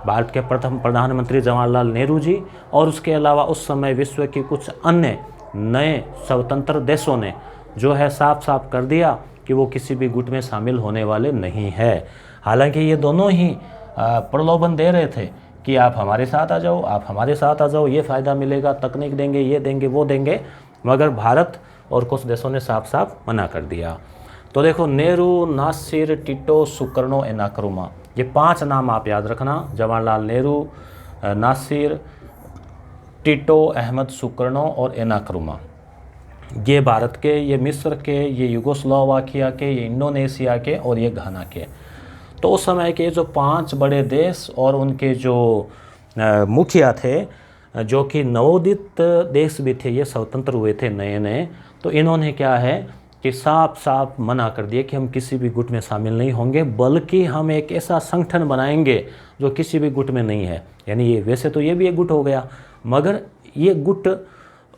भारत के प्रथम प्रधानमंत्री जवाहरलाल नेहरू जी और उसके अलावा उस समय विश्व के कुछ अन्य नए स्वतंत्र देशों ने जो है साफ साफ कर दिया कि वो किसी भी गुट में शामिल होने वाले नहीं है। हालांकि ये दोनों ही प्रलोभन दे रहे थे कि आप हमारे साथ आ जाओ, आप हमारे साथ आ जाओ, ये फ़ायदा मिलेगा, तकनीक देंगे, ये देंगे, वो देंगे, मगर भारत और कुछ देशों ने साफ साफ मना कर दिया। तो देखो, नेहरू, नासिर, टिटो, सुकर्णो, एनाक्रुमा, ये 5 नाम आप याद रखना। जवाहरलाल नेहरू, नासिर, टिटो, अहमद सुकर्णो और एनाक्रुमा, ये भारत के, ये मिस्र के, ये यूगोस्लोवाकिया के, ये इंडोनेशिया के और ये घाना के। तो उस समय के जो 5 बड़े देश और उनके जो मुखिया थे, जो कि नवोदित देश भी थे, ये स्वतंत्र हुए थे नए नए, तो इन्होंने क्या है कि साफ साफ मना कर दिया कि हम किसी भी गुट में शामिल नहीं होंगे, बल्कि हम एक ऐसा संगठन बनाएंगे जो किसी भी गुट में नहीं है। यानी ये वैसे तो ये भी एक गुट हो गया, मगर ये गुट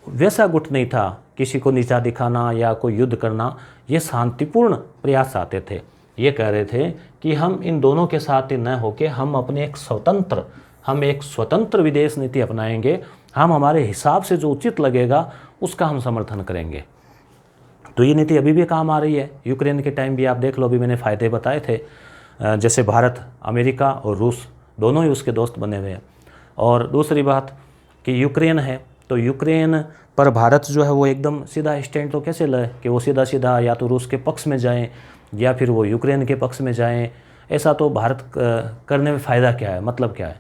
वैसा गुट नहीं था किसी को नीचा दिखाना या कोई युद्ध करना, ये शांतिपूर्ण प्रयास आते थे। ये कह रहे थे कि हम इन दोनों के साथ ही न होके हम अपने एक स्वतंत्र विदेश नीति अपनाएंगे, हम हमारे हिसाब से जो उचित लगेगा उसका हम समर्थन करेंगे। तो ये नीति अभी भी काम आ रही है। यूक्रेन के टाइम भी आप देख लो, अभी मैंने फ़ायदे बताए थे, जैसे भारत, अमेरिका और रूस दोनों ही उसके दोस्त बने हुए हैं। और दूसरी बात कि यूक्रेन है, तो यूक्रेन पर भारत जो है वो एकदम सीधा स्टैंड तो कैसे ले कि वो सीधा सीधा या तो रूस के पक्ष में जाएं या फिर वो यूक्रेन के पक्ष में जाएं। ऐसा तो भारत करने में फ़ायदा क्या है, मतलब क्या है?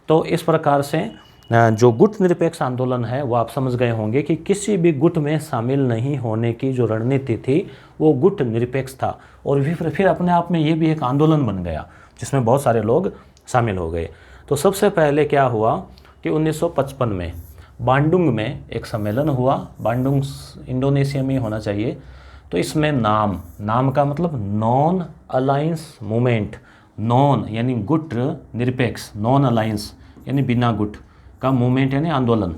तो इस प्रकार से जो गुट निरपेक्ष आंदोलन है वो आप समझ गए होंगे कि किसी भी गुट में शामिल नहीं होने की जो रणनीति थी वो गुट निरपेक्ष था। और फिर अपने आप में ये भी एक आंदोलन बन गया जिसमें बहुत सारे लोग शामिल हो गए। तो सबसे पहले क्या हुआ कि 1955 में बांडुंग में एक सम्मेलन हुआ। बांडुंग इंडोनेशिया में होना चाहिए। तो इसमें नाम का मतलब नॉन अलायंस मूवमेंट, नॉन यानी गुट निरपेक्ष, नॉन अलायंस यानी बिना गुट का मूवमेंट यानी आंदोलन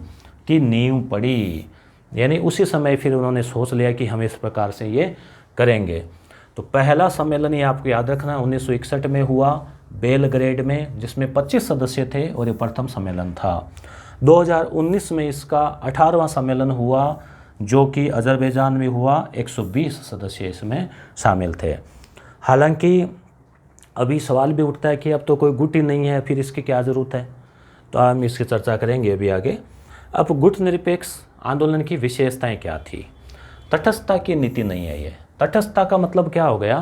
की नींव पड़ी। यानी उसी समय फिर उन्होंने सोच लिया कि हम इस प्रकार से ये करेंगे। तो पहला सम्मेलन ये आपको याद रखना 1961 में हुआ बेलग्रेड में, जिसमें 25 सदस्य थे और ये प्रथम सम्मेलन था। 2019 में इसका 18वां सम्मेलन हुआ जो कि अजरबैजान में हुआ। 120 सदस्य इसमें शामिल थे। हालांकि अभी सवाल भी उठता है कि अब तो कोई गुट ही नहीं है, फिर इसकी क्या ज़रूरत है? तो हम इसकी चर्चा करेंगे अभी आगे। अब गुट निरपेक्ष आंदोलन की विशेषताएं क्या थी? तटस्थता की नीति नहीं है ये। तटस्थता का मतलब क्या हो गया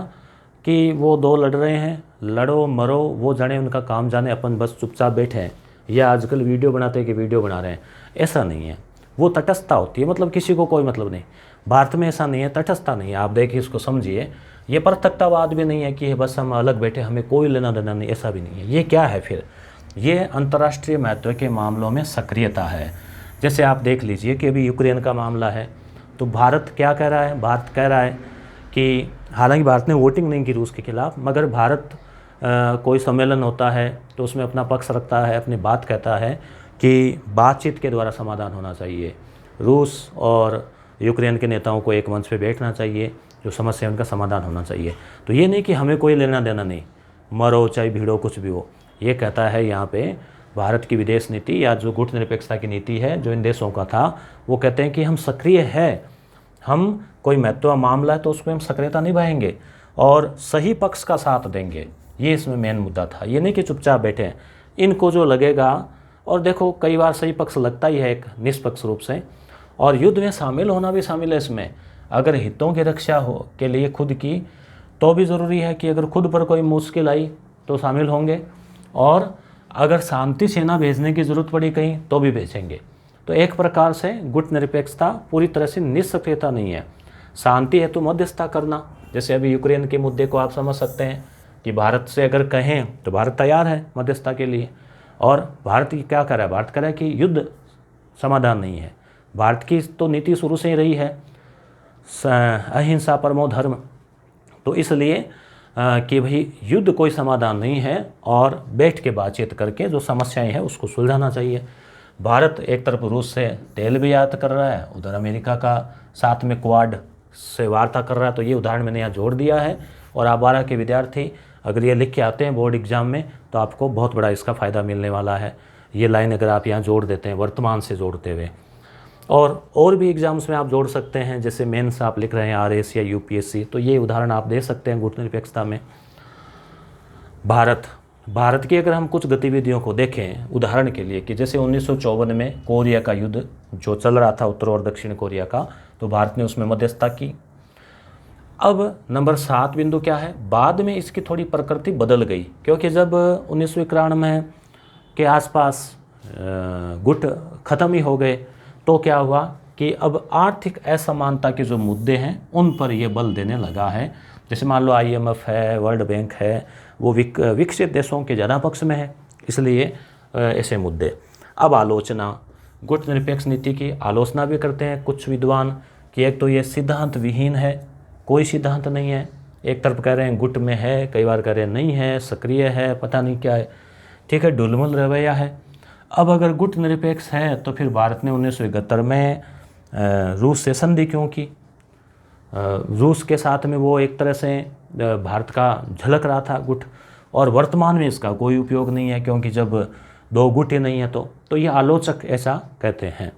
कि वो 2 लड़ रहे हैं, लड़ो मरो, वो जाने उनका काम जाने, अपन बस चुपचाप बैठे हैं, या आजकल वीडियो बनाते हैं कि वीडियो बना रहे हैं, ऐसा नहीं है। वो तटस्थता होती है, मतलब किसी को कोई मतलब नहीं। भारत में ऐसा नहीं है, तटस्थता नहीं है। आप देखिए, इसको समझिए। ये पृथकतावाद भी नहीं है कि बस हम अलग बैठे, हमें कोई लेना देना नहीं, ऐसा भी नहीं है। ये क्या है फिर? ये अंतर्राष्ट्रीय महत्व के मामलों में सक्रियता है। जैसे आप देख लीजिए कि अभी यूक्रेन का मामला है, तो भारत क्या कह रहा है? भारत कह रहा है कि हालांकि भारत ने वोटिंग नहीं की रूस के खिलाफ, मगर भारत कोई सम्मेलन होता है तो उसमें अपना पक्ष रखता है, अपनी बात कहता है कि बातचीत के द्वारा समाधान होना चाहिए। रूस और यूक्रेन के नेताओं को एक मंच पे बैठना चाहिए, जो समस्या है उनका समाधान होना चाहिए। तो ये नहीं कि हमें कोई लेना देना नहीं, मरो चाहे भिड़ो कुछ भी हो। ये कहता है यहाँ पे भारत की विदेश नीति या जो गुटनिरपेक्षता की नीति है जो इन देशों का था, वो कहते हैं कि हम सक्रिय है, हम कोई महत्व मामला है तो उसमें हम सक्रियता निभाएंगे और सही पक्ष का साथ देंगे। ये इसमें मेन मुद्दा था। ये नहीं कि चुपचाप बैठे हैं, इनको जो लगेगा, और देखो कई बार सही पक्ष लगता ही है एक निष्पक्ष रूप से, और युद्ध में शामिल होना भी शामिल है इसमें। अगर हितों की रक्षा हो के लिए खुद की, तो भी ज़रूरी है कि अगर खुद पर कोई मुश्किल आई तो शामिल होंगे, और अगर शांति सेना भेजने की ज़रूरत पड़ी कहीं तो भी भेजेंगे। तो एक प्रकार से गुटनिरपेक्षता पूरी तरह से निष्क्रियता नहीं है। शांति हेतु मध्यस्थता करना, जैसे अभी यूक्रेन के मुद्दे को आप समझ सकते हैं कि भारत से अगर कहें तो भारत तैयार है मध्यस्थता के लिए। और भारत क्या कर रहा है? भारत कह रहा है कि युद्ध समाधान नहीं है। भारत की तो नीति शुरू से ही रही है अहिंसा परमो धर्म। तो इसलिए कि भाई युद्ध कोई समाधान नहीं है और बैठ के बातचीत करके जो समस्याएं हैं उसको सुलझाना चाहिए। भारत एक तरफ रूस से तेल भी आयात कर रहा है, उधर अमेरिका का साथ में क्वाड से वार्ता कर रहा है। तो ये उदाहरण मैंने यहाँ जोड़ दिया है। और आप 12 के विद्यार्थी अगर ये लिख के आते हैं बोर्ड एग्जाम में तो आपको बहुत बड़ा इसका फ़ायदा मिलने वाला है। ये लाइन अगर आप यहाँ जोड़ देते हैं वर्तमान से जोड़ते हुए, और भी एग्ज़ाम्स में आप जोड़ सकते हैं, जैसे मेंस आप लिख रहे हैं RS या UPSC, तो ये उदाहरण आप दे सकते हैं गुटनिरपेक्षता में। भारत की अगर हम कुछ गतिविधियों को देखें उदाहरण के लिए, कि जैसे 1954 में कोरिया का युद्ध जो चल रहा था उत्तर और दक्षिण कोरिया का, तो भारत ने उसमें मध्यस्थता की। अब नंबर 7 बिंदु क्या है? बाद में इसकी थोड़ी प्रकृति बदल गई, क्योंकि जब 1991 के आसपास गुट ख़त्म ही हो गए, तो क्या हुआ कि अब आर्थिक असमानता के जो मुद्दे हैं उन पर ये बल देने लगा है। जैसे मान लो IMF है, वर्ल्ड बैंक है, वो विकसित देशों के ज़्यादा पक्ष में है, इसलिए ऐसे मुद्दे। अब आलोचना, गुटनिरपेक्ष नीति की आलोचना भी करते हैं कुछ विद्वान कि एक तो ये सिद्धांत विहीन है, कोई सिद्धांत नहीं है। एक तरफ कह रहे हैं गुट में है, कई बार कह रहे हैं नहीं है, सक्रिय है, पता नहीं क्या है। ठीक है, डुलमुल रवैया है। अब अगर गुट निरपेक्ष है तो फिर भारत ने 1971 में रूस से संधि क्यों की? रूस के साथ में वो एक तरह से भारत का झलक रहा था गुट, और वर्तमान में इसका कोई उपयोग नहीं है, क्योंकि जब दो गुट ही नहीं है तो ये आलोचक ऐसा कहते हैं।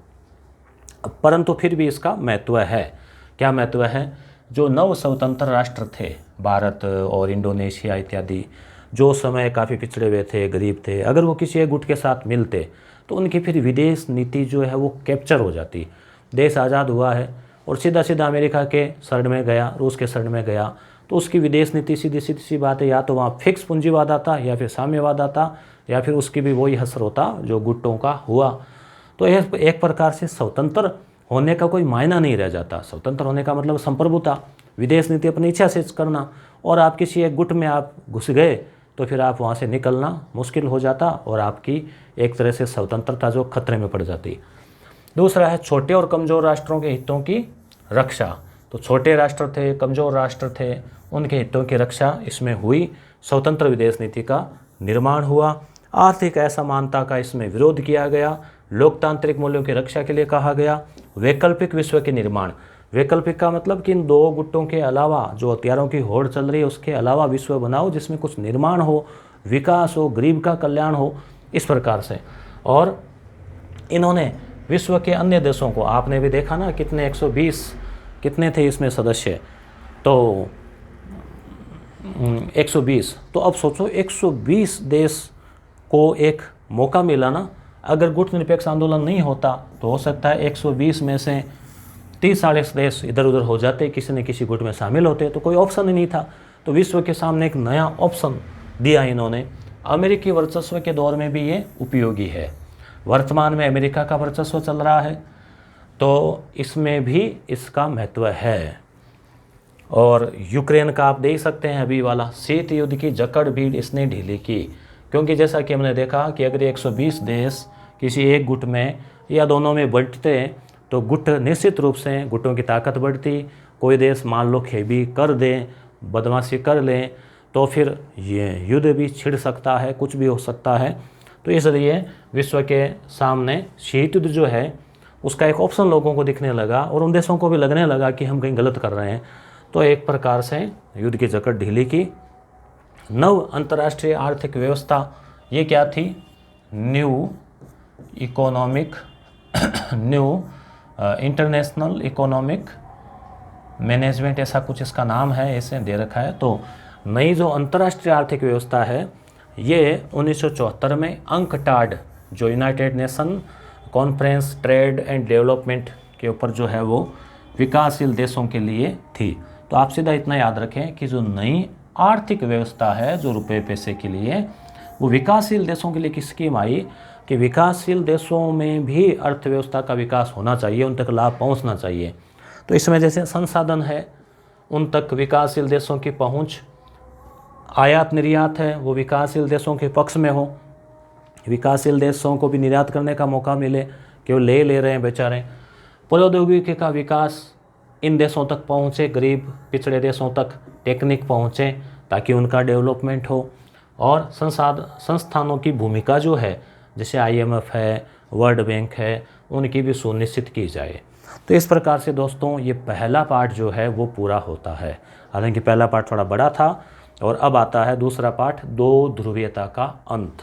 परंतु फिर भी इसका महत्व है। क्या महत्व है? जो नव स्वतंत्र राष्ट्र थे, भारत और इंडोनेशिया इत्यादि, जो समय काफ़ी पिछड़े हुए थे, गरीब थे, अगर वो किसी एक गुट के साथ मिलते तो उनकी फिर विदेश नीति जो है वो कैप्चर हो जाती। देश आज़ाद हुआ है और सीधा सीधा अमेरिका के शरण में गया, रूस के शरण में गया, तो उसकी विदेश नीति सीधी सी बात है, या तो वहाँ फिक्स पूंजीवाद आता, या फिर साम्यवाद आता, या फिर उसकी भी वही असर होता जो गुटों का हुआ। तो एक प्रकार से स्वतंत्र होने का कोई मायना नहीं रह जाता। स्वतंत्र होने का मतलब संप्रभुता, विदेश नीति अपनी इच्छा से करना, और आप किसी एक गुट में आप घुस गए तो फिर आप वहाँ से निकलना मुश्किल हो जाता और आपकी एक तरह से स्वतंत्रता जो खतरे में पड़ जाती। दूसरा है छोटे और कमज़ोर राष्ट्रों के हितों की रक्षा। तो छोटे राष्ट्र थे, कमज़ोर राष्ट्र थे, उनके हितों की रक्षा इसमें हुई। स्वतंत्र विदेश नीति का निर्माण हुआ। आर्थिक असमानता का इसमें विरोध किया गया। लोकतांत्रिक मूल्यों की रक्षा के लिए कहा गया। वैकल्पिक विश्व के निर्माण, वैकल्पिक का मतलब कि इन दो गुटों के अलावा जो हथियारों की होड़ चल रही है उसके अलावा विश्व बनाओ जिसमें कुछ निर्माण हो, विकास हो, गरीब का कल्याण हो, इस प्रकार से। और इन्होंने विश्व के अन्य देशों को, आपने भी देखा ना कितने 120 कितने थे इसमें सदस्य, तो 120। तो अब सोचो 120 देश को एक मौका मिला ना। अगर गुट निरपेक्ष आंदोलन नहीं होता तो हो सकता है 120 में से 30-40 देश इधर उधर हो जाते, किसी न किसी गुट में शामिल होते, तो कोई ऑप्शन ही नहीं था। तो विश्व के सामने एक नया ऑप्शन दिया इन्होंने। अमेरिकी वर्चस्व के दौर में भी ये उपयोगी है। वर्तमान में अमेरिका का वर्चस्व चल रहा है तो इसमें भी इसका महत्व है। और यूक्रेन का आप देख सकते हैं अभी वाला शीत युद्ध की जकड़ भीड़ इसने ढीली की, क्योंकि जैसा कि हमने देखा कि अगर 120 देश किसी एक गुट में या दोनों में बंटते तो गुट निश्चित रूप से गुटों की ताकत बढ़ती। कोई देश मान लो खेबी कर दें, बदमाशी कर लें, तो फिर ये युद्ध भी छिड़ सकता है, कुछ भी हो सकता है। तो इसलिए विश्व के सामने शीत युद्ध जो है उसका एक ऑप्शन लोगों को दिखने लगा और उन देशों को भी लगने लगा कि हम कहीं गलत कर रहे हैं। तो एक प्रकार से युद्ध की जकड़ ढीली की। नव अंतर्राष्ट्रीय आर्थिक व्यवस्था ये क्या थी? New economic new international economic management, ऐसा कुछ इसका नाम है, ऐसे दे रखा है। तो नई जो अंतर्राष्ट्रीय आर्थिक व्यवस्था है ये 1974 में अंकटाड जो United nation conference trade and development के ऊपर जो है वो विकासशील देशों के लिए थी। तो आप सीधा इतना याद रखें कि जो नई आर्थिक व्यवस्था है जो रुपए पैसे के लिए, वो विकासशील देशों के लिए की स्कीम आई कि विकासशील देशों में भी अर्थव्यवस्था का विकास होना चाहिए, उन तक लाभ पहुंचना चाहिए। तो इसमें जैसे संसाधन है उन तक विकासशील देशों की पहुंच, आयात निर्यात है वो विकासशील देशों के पक्ष में हो, विकासशील देशों को भी निर्यात करने का मौका मिले, केवल ले रहे हैं बेचारे। प्रौद्योगिकी का विकास इन देशों तक पहुँचे, गरीब पिछड़े देशों तक टेक्निक पहुँचे ताकि उनका डेवलपमेंट हो। और संस्थानों की भूमिका जो है जैसे IMF है, वर्ल्ड बैंक है, उनकी भी सुनिश्चित की जाए। तो इस प्रकार से दोस्तों ये पहला पार्ट जो है वो पूरा होता है। हालांकि पहला पार्ट थोड़ा बड़ा था और अब आता है दूसरा पार्ट, दो ध्रुवीयता का अंत।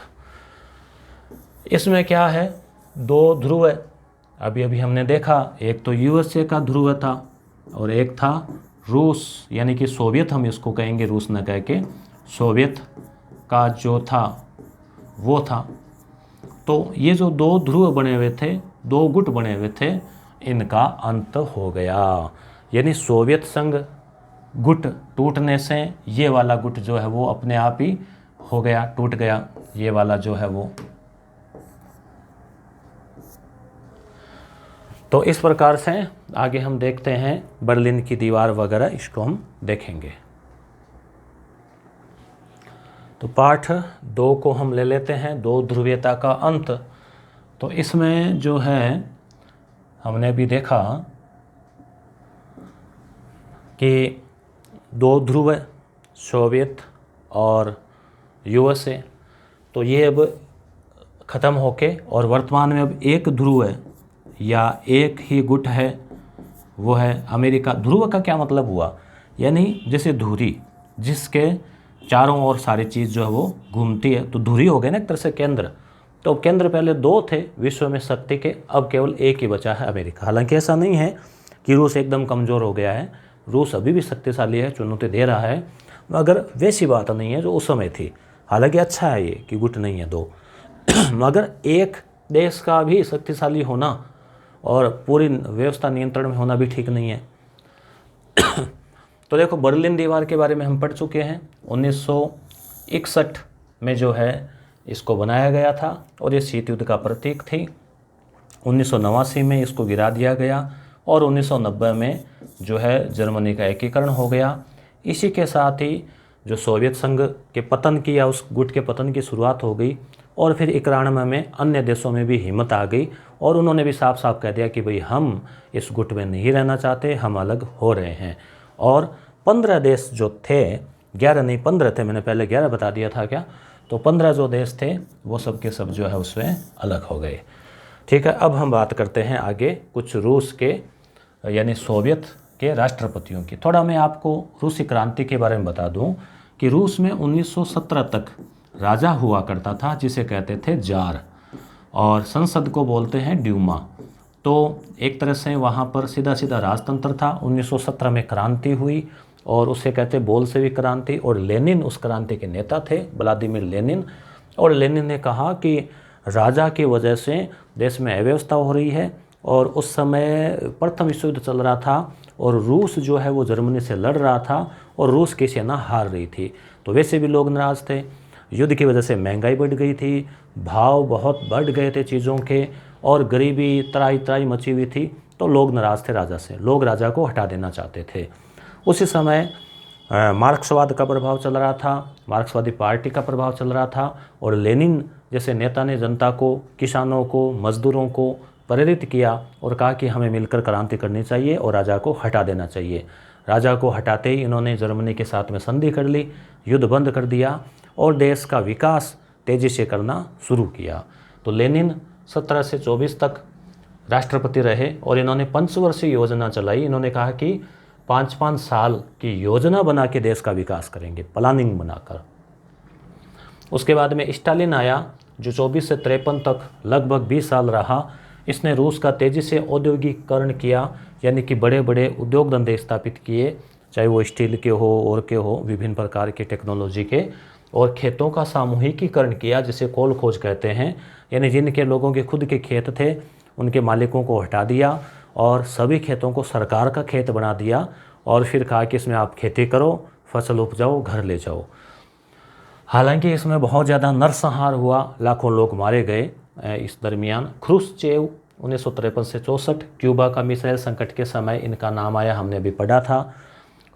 इसमें क्या है? दो ध्रुव अभी हमने देखा, एक तो USA का ध्रुव था और एक था रूस, यानी कि सोवियत, हम इसको कहेंगे रूस न कह के, सोवियत का जो था वो था। तो ये जो दो ध्रुव बने हुए थे, दो गुट बने हुए थे, इनका अंत हो गया। यानी सोवियत संघ गुट टूटने से ये वाला गुट जो है वो अपने आप ही हो गया, टूट गया, ये वाला जो है वो। तो इस प्रकार से आगे हम देखते हैं बर्लिन की दीवार वगैरह, इसको हम देखेंगे। तो पाठ 2 को हम ले लेते हैं, दो ध्रुवीयता का अंत। तो इसमें जो है हमने भी देखा कि दो ध्रुव सोवियत और USA, तो ये अब ख़त्म होके और वर्तमान में अब एक ध्रुव है या एक ही गुट है, वो है अमेरिका। ध्रुव का क्या मतलब हुआ? यानी जैसे धुरी जिसके चारों ओर सारी चीज़ जो है वो घूमती है, तो धुरी हो गए ना एक तरह से केंद्र। तो केंद्र पहले दो थे विश्व में शक्ति के, अब केवल एक ही बचा है अमेरिका। हालांकि ऐसा नहीं है कि रूस एकदम कमज़ोर हो गया है, रूस अभी भी शक्तिशाली है, चुनौती दे रहा है, मगर वैसी बात नहीं है जो उस समय थी। हालांकि अच्छा है ये कि गुट नहीं है दो मगर एक देश का भी शक्तिशाली होना और पूरी व्यवस्था नियंत्रण में होना भी ठीक नहीं है। तो देखो बर्लिन दीवार के बारे में हम पढ़ चुके हैं। 1961 में जो है इसको बनाया गया था और ये शीत युद्ध का प्रतीक थी। 1989 में इसको गिरा दिया गया और 1990 में जो है जर्मनी का एकीकरण हो गया। इसी के साथ ही जो सोवियत संघ के पतन की या उस गुट के पतन की शुरुआत हो गई और फिर 91 में अन्य देशों में भी हिम्मत आ गई और उन्होंने भी साफ साफ कह दिया कि भाई हम इस गुट में नहीं रहना चाहते, हम अलग हो रहे हैं। और 15 देश जो थे, 11 नहीं 15 थे, मैंने पहले 11 बता दिया था क्या, तो 15 जो देश थे वो सब के सब जो है उसमें अलग हो गए। ठीक है, अब हम बात करते हैं आगे कुछ रूस के यानी सोवियत के राष्ट्रपतियों की। थोड़ा मैं आपको रूसी क्रांति के बारे में बता दूं कि रूस में 1917 तक राजा हुआ करता था जिसे कहते थे जार, और संसद को बोलते हैं ड्यूमा। तो एक तरह से वहाँ पर सीधा सीधा राजतंत्र था। 1917 में क्रांति हुई और उसे कहते बोल्शेविक क्रांति, और लेनिन उस क्रांति के नेता थे, व्लादिमीर लेनिन। और लेनिन ने कहा कि राजा की वजह से देश में अव्यवस्था हो रही है, और उस समय प्रथम विश्व युद्ध चल रहा था और रूस जो है वो जर्मनी से लड़ रहा था और रूस की सेना हार रही थी। तो वैसे भी लोग नाराज़ थे, युद्ध की वजह से महंगाई बढ़ गई थी, भाव बहुत बढ़ गए थे चीज़ों के, और गरीबी त्राही त्राही मची हुई थी। तो लोग नाराज़ थे राजा से, लोग राजा को हटा देना चाहते थे। उसी समय मार्क्सवाद का प्रभाव चल रहा था, मार्क्सवादी पार्टी का प्रभाव चल रहा था, और लेनिन जैसे नेता ने जनता को, किसानों को, मजदूरों को प्रेरित किया और कहा कि हमें मिलकर क्रांति करनी चाहिए और राजा को हटा देना चाहिए। राजा को हटाते ही इन्होंने जर्मनी के साथ में संधि कर ली, युद्ध बंद कर दिया और देश का विकास तेज़ी से करना शुरू किया। तो लेनिन 17 से 24 तक राष्ट्रपति रहे और इन्होंने पंचवर्षीय योजना चलाई। इन्होंने कहा कि 5-5 साल की योजना बना के देश का विकास करेंगे, प्लानिंग बनाकर। उसके बाद में स्टालिन आया जो 24 से 53 तक लगभग 20 साल रहा। इसने रूस का तेज़ी से औद्योगिकरण किया, यानी कि बड़े बड़े उद्योग धंधे स्थापित किए, चाहे वो स्टील के हो और के हो, विभिन्न प्रकार के टेक्नोलॉजी के, और खेतों का सामूहिकीकरण किया जिसे कोल खोज कहते हैं। यानी जिनके लोगों के खुद के खेत थे उनके मालिकों को हटा दिया और सभी खेतों को सरकार का खेत बना दिया और फिर कहा कि इसमें आप खेती करो, फसल उपजाओ, घर ले जाओ। हालांकि इसमें बहुत ज़्यादा नरसंहार हुआ, लाखों लोग मारे गए। इस दरमियान ख्रुश्चेव 1953 से 64, क्यूबा का मिसाइल संकट के समय इनका नाम आया, हमने अभी पढ़ा था।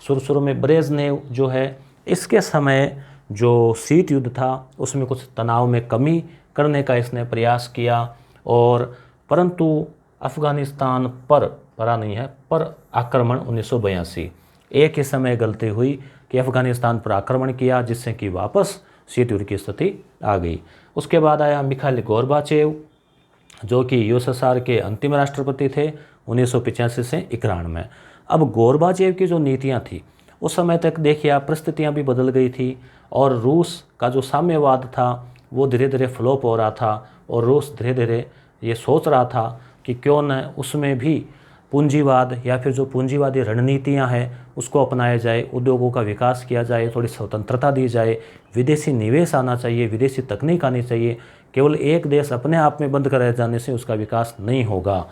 शुरू में ब्रेजनेव जो है, इसके समय जो शीत युद्ध था उसमें कुछ तनाव में कमी करने का इसने प्रयास किया, और परंतु अफ़गानिस्तान पर आक्रमण 1982, एक ही समय गलती हुई कि अफ़गानिस्तान पर आक्रमण किया जिससे कि वापस शीत युद्ध की स्थिति आ गई। उसके बाद आया मिखाइल गोर्बाचेव जो कि यूएसएसआर के अंतिम राष्ट्रपति थे 1985 से 91 में। अब गोर्बाचेव की जो नीतियां थी उस समय तक देखिए आप, परिस्थितियां भी बदल गई थी और रूस का जो साम्यवाद था वो धीरे धीरे फ्लॉप हो रहा था और रूस धीरे धीरे ये सोच रहा था कि क्यों न उसमें भी पूंजीवाद या फिर जो पूंजीवादी रणनीतियां हैं उसको अपनाया जाए, उद्योगों का विकास किया जाए, थोड़ी स्वतंत्रता दी जाए, विदेशी निवेश आना चाहिए, विदेशी तकनीक आनी चाहिए। केवल एक देश अपने आप में बंद कर रह जाने से उसका विकास नहीं होगा।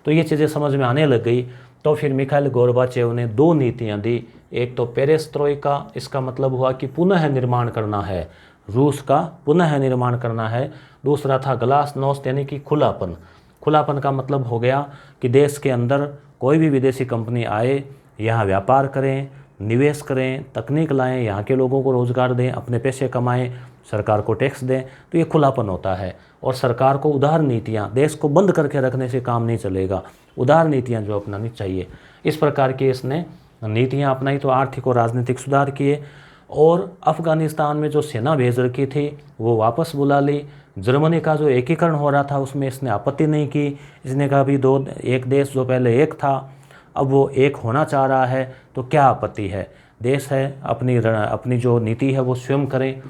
तो ये चीज़ें समझ में आने लग गई। तो फिर मिखाइल गोर्बाचेव ने 2 नीतियाँ दी। एक तो पेरेस्ट्रोइका, इसका मतलब हुआ कि पुनः निर्माण करना है, रूस का पुनः निर्माण करना है। दूसरा था ग्लासनोस्ट यानी कि खुलापन। खुलापन का मतलब हो गया कि देश के अंदर कोई भी विदेशी कंपनी आए, यहाँ व्यापार करें, निवेश करें, तकनीक लाएं, यहाँ के लोगों को रोज़गार दें, अपने पैसे कमाएं, सरकार को टैक्स दें। तो ये खुलापन होता है। और सरकार को उदार नीतियाँ, देश को बंद करके रखने से काम नहीं चलेगा, उदार नीतियाँ जो अपनानी चाहिए। इस प्रकार की इसने नीतियाँ अपनाई तो आर्थिक और राजनीतिक सुधार किए। और अफ़गानिस्तान में जो सेना भेज रखी थी वो वापस बुला ली। जर्मनी का जो एकीकरण हो रहा था उसमें इसने आपत्ति नहीं की। इसने कहा भी एक देश जो पहले एक था अब वो एक होना चाह रहा है, तो क्या आपत्ति है, देश है, अपनी जो नीति है वो स्वयं करें।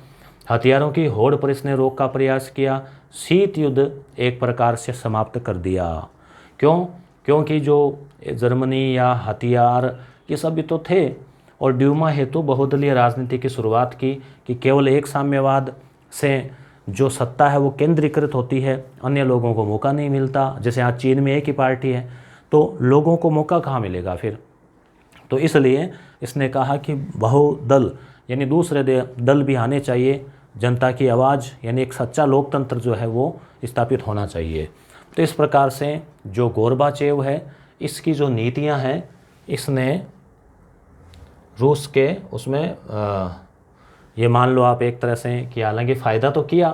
हथियारों की होड़ पर इसने रोक का प्रयास किया। शीत युद्ध एक प्रकार से समाप्त कर दिया। क्योंकि जो जर्मनी या हथियार ये सब भी तो थे, और ड्यूमा हेतु बहुदलीय राजनीति की शुरुआत की कि केवल एक साम्यवाद से जो सत्ता है वो केंद्रीकृत होती है, अन्य लोगों को मौका नहीं मिलता। जैसे आज चीन में एक ही पार्टी है तो लोगों को मौका कहाँ मिलेगा फिर। तो इसलिए इसने कहा कि बहुदल यानी दूसरे दल भी आने चाहिए, जनता की आवाज़ यानी एक सच्चा लोकतंत्र जो है वो स्थापित होना चाहिए। तो इस प्रकार से जो गोर्बाचेव है इसकी जो नीतियां हैं इसने रूस के उसमें ये मान लो आप एक तरह से कि हालांकि फ़ायदा तो किया,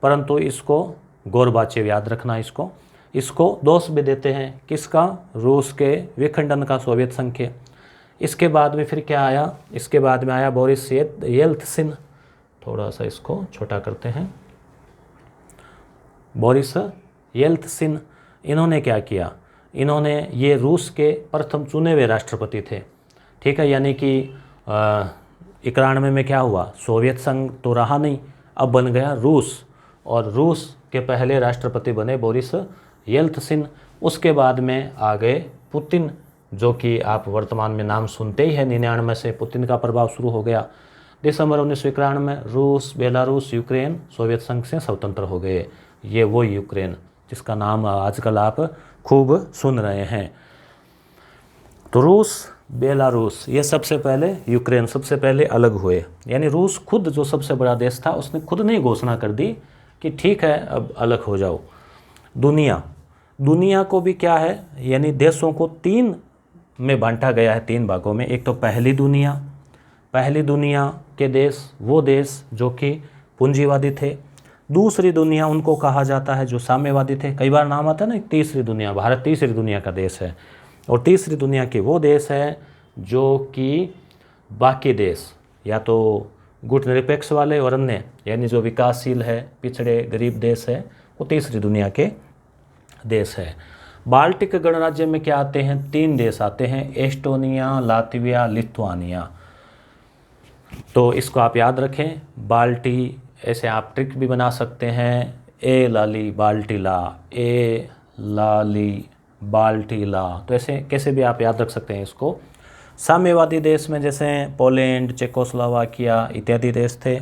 परंतु इसको गोर्बाचेव याद रखना, इसको दोष भी देते हैं। किसका? रूस के विखंडन का, सोवियत संघ के। इसके बाद में फिर क्या आया? इसके बाद में आया बोरिस येल्त्सिन। थोड़ा सा इसको छोटा करते हैं। बोरिस येल्त्सिन, इन्होंने क्या किया? इन्होंने ये रूस के प्रथम चुने हुए राष्ट्रपति थे, ठीक है। यानी कि 91 में क्या हुआ? सोवियत संघ तो रहा नहीं, अब बन गया रूस, और रूस के पहले राष्ट्रपति बने बोरिस येल्त्सिन। उसके बाद में आ गए पुतिन, जो कि आप वर्तमान में नाम सुनते ही हैं। 99 से पुतिन का प्रभाव शुरू हो गया। दिसंबर 1991 में रूस, बेलारूस, यूक्रेन सोवियत संघ से स्वतंत्र हो गए। ये वो यूक्रेन जिसका नाम आजकल आप खूब सुन रहे हैं। तो रूस, बेलारूस ये सबसे पहले, यूक्रेन सबसे पहले अलग हुए। यानी रूस खुद जो सबसे बड़ा देश था उसने खुद नहीं घोषणा कर दी कि ठीक है अब अलग हो जाओ। दुनिया को भी क्या है, यानी देशों को 3 में बांटा गया है, 3 भागों में। एक तो पहली दुनिया के देश, वो देश जो कि पूंजीवादी थे। दूसरी दुनिया उनको कहा जाता है जो साम्यवादी थे। कई बार नाम आता है ना तीसरी दुनिया, भारत तीसरी दुनिया का देश है। और तीसरी दुनिया के वो देश है जो कि बाकी देश या तो गुट निरपेक्ष वाले और अन्य, यानी जो विकासशील है, पिछड़े गरीब देश है, वो तीसरी दुनिया के देश है। बाल्टिक गणराज्य में क्या आते हैं? 3 देश आते हैं, एस्टोनिया, लातविया, लिथुआनिया। तो इसको आप याद रखें, बाल्टी, ऐसे आप ट्रिक भी बना सकते हैं, ए लाली बाल्टीला, ए लाली बाल्टीला। तो ऐसे कैसे भी आप याद रख सकते हैं इसको। साम्यवादी देश में जैसे पोलैंड, चेकोस्लोवाकिया इत्यादि देश थे।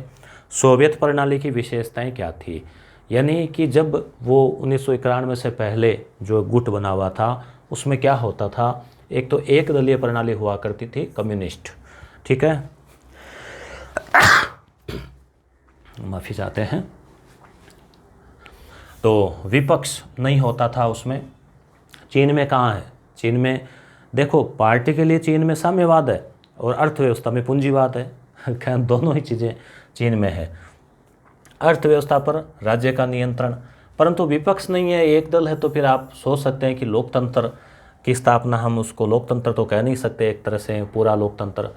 सोवियत प्रणाली की विशेषताएं क्या थी? यानी कि जब वो 1991 से पहले जो गुट बना हुआ था उसमें क्या होता था, एक तो एक दलीय प्रणाली हुआ करती थी, कम्युनिस्ट, ठीक है, माफ़ी चाहते हैं। तो विपक्ष नहीं होता था उसमें। चीन में कहाँ है? चीन में देखो, पार्टी के लिए चीन में साम्यवाद है और अर्थव्यवस्था में पूंजीवाद है। दोनों ही चीज़ें चीन में है। अर्थव्यवस्था पर राज्य का नियंत्रण, परंतु विपक्ष नहीं है, एक दल है। तो फिर आप सोच सकते हैं कि लोकतंत्र की स्थापना, हम उसको लोकतंत्र तो कह नहीं सकते, एक तरह से पूरा लोकतंत्र।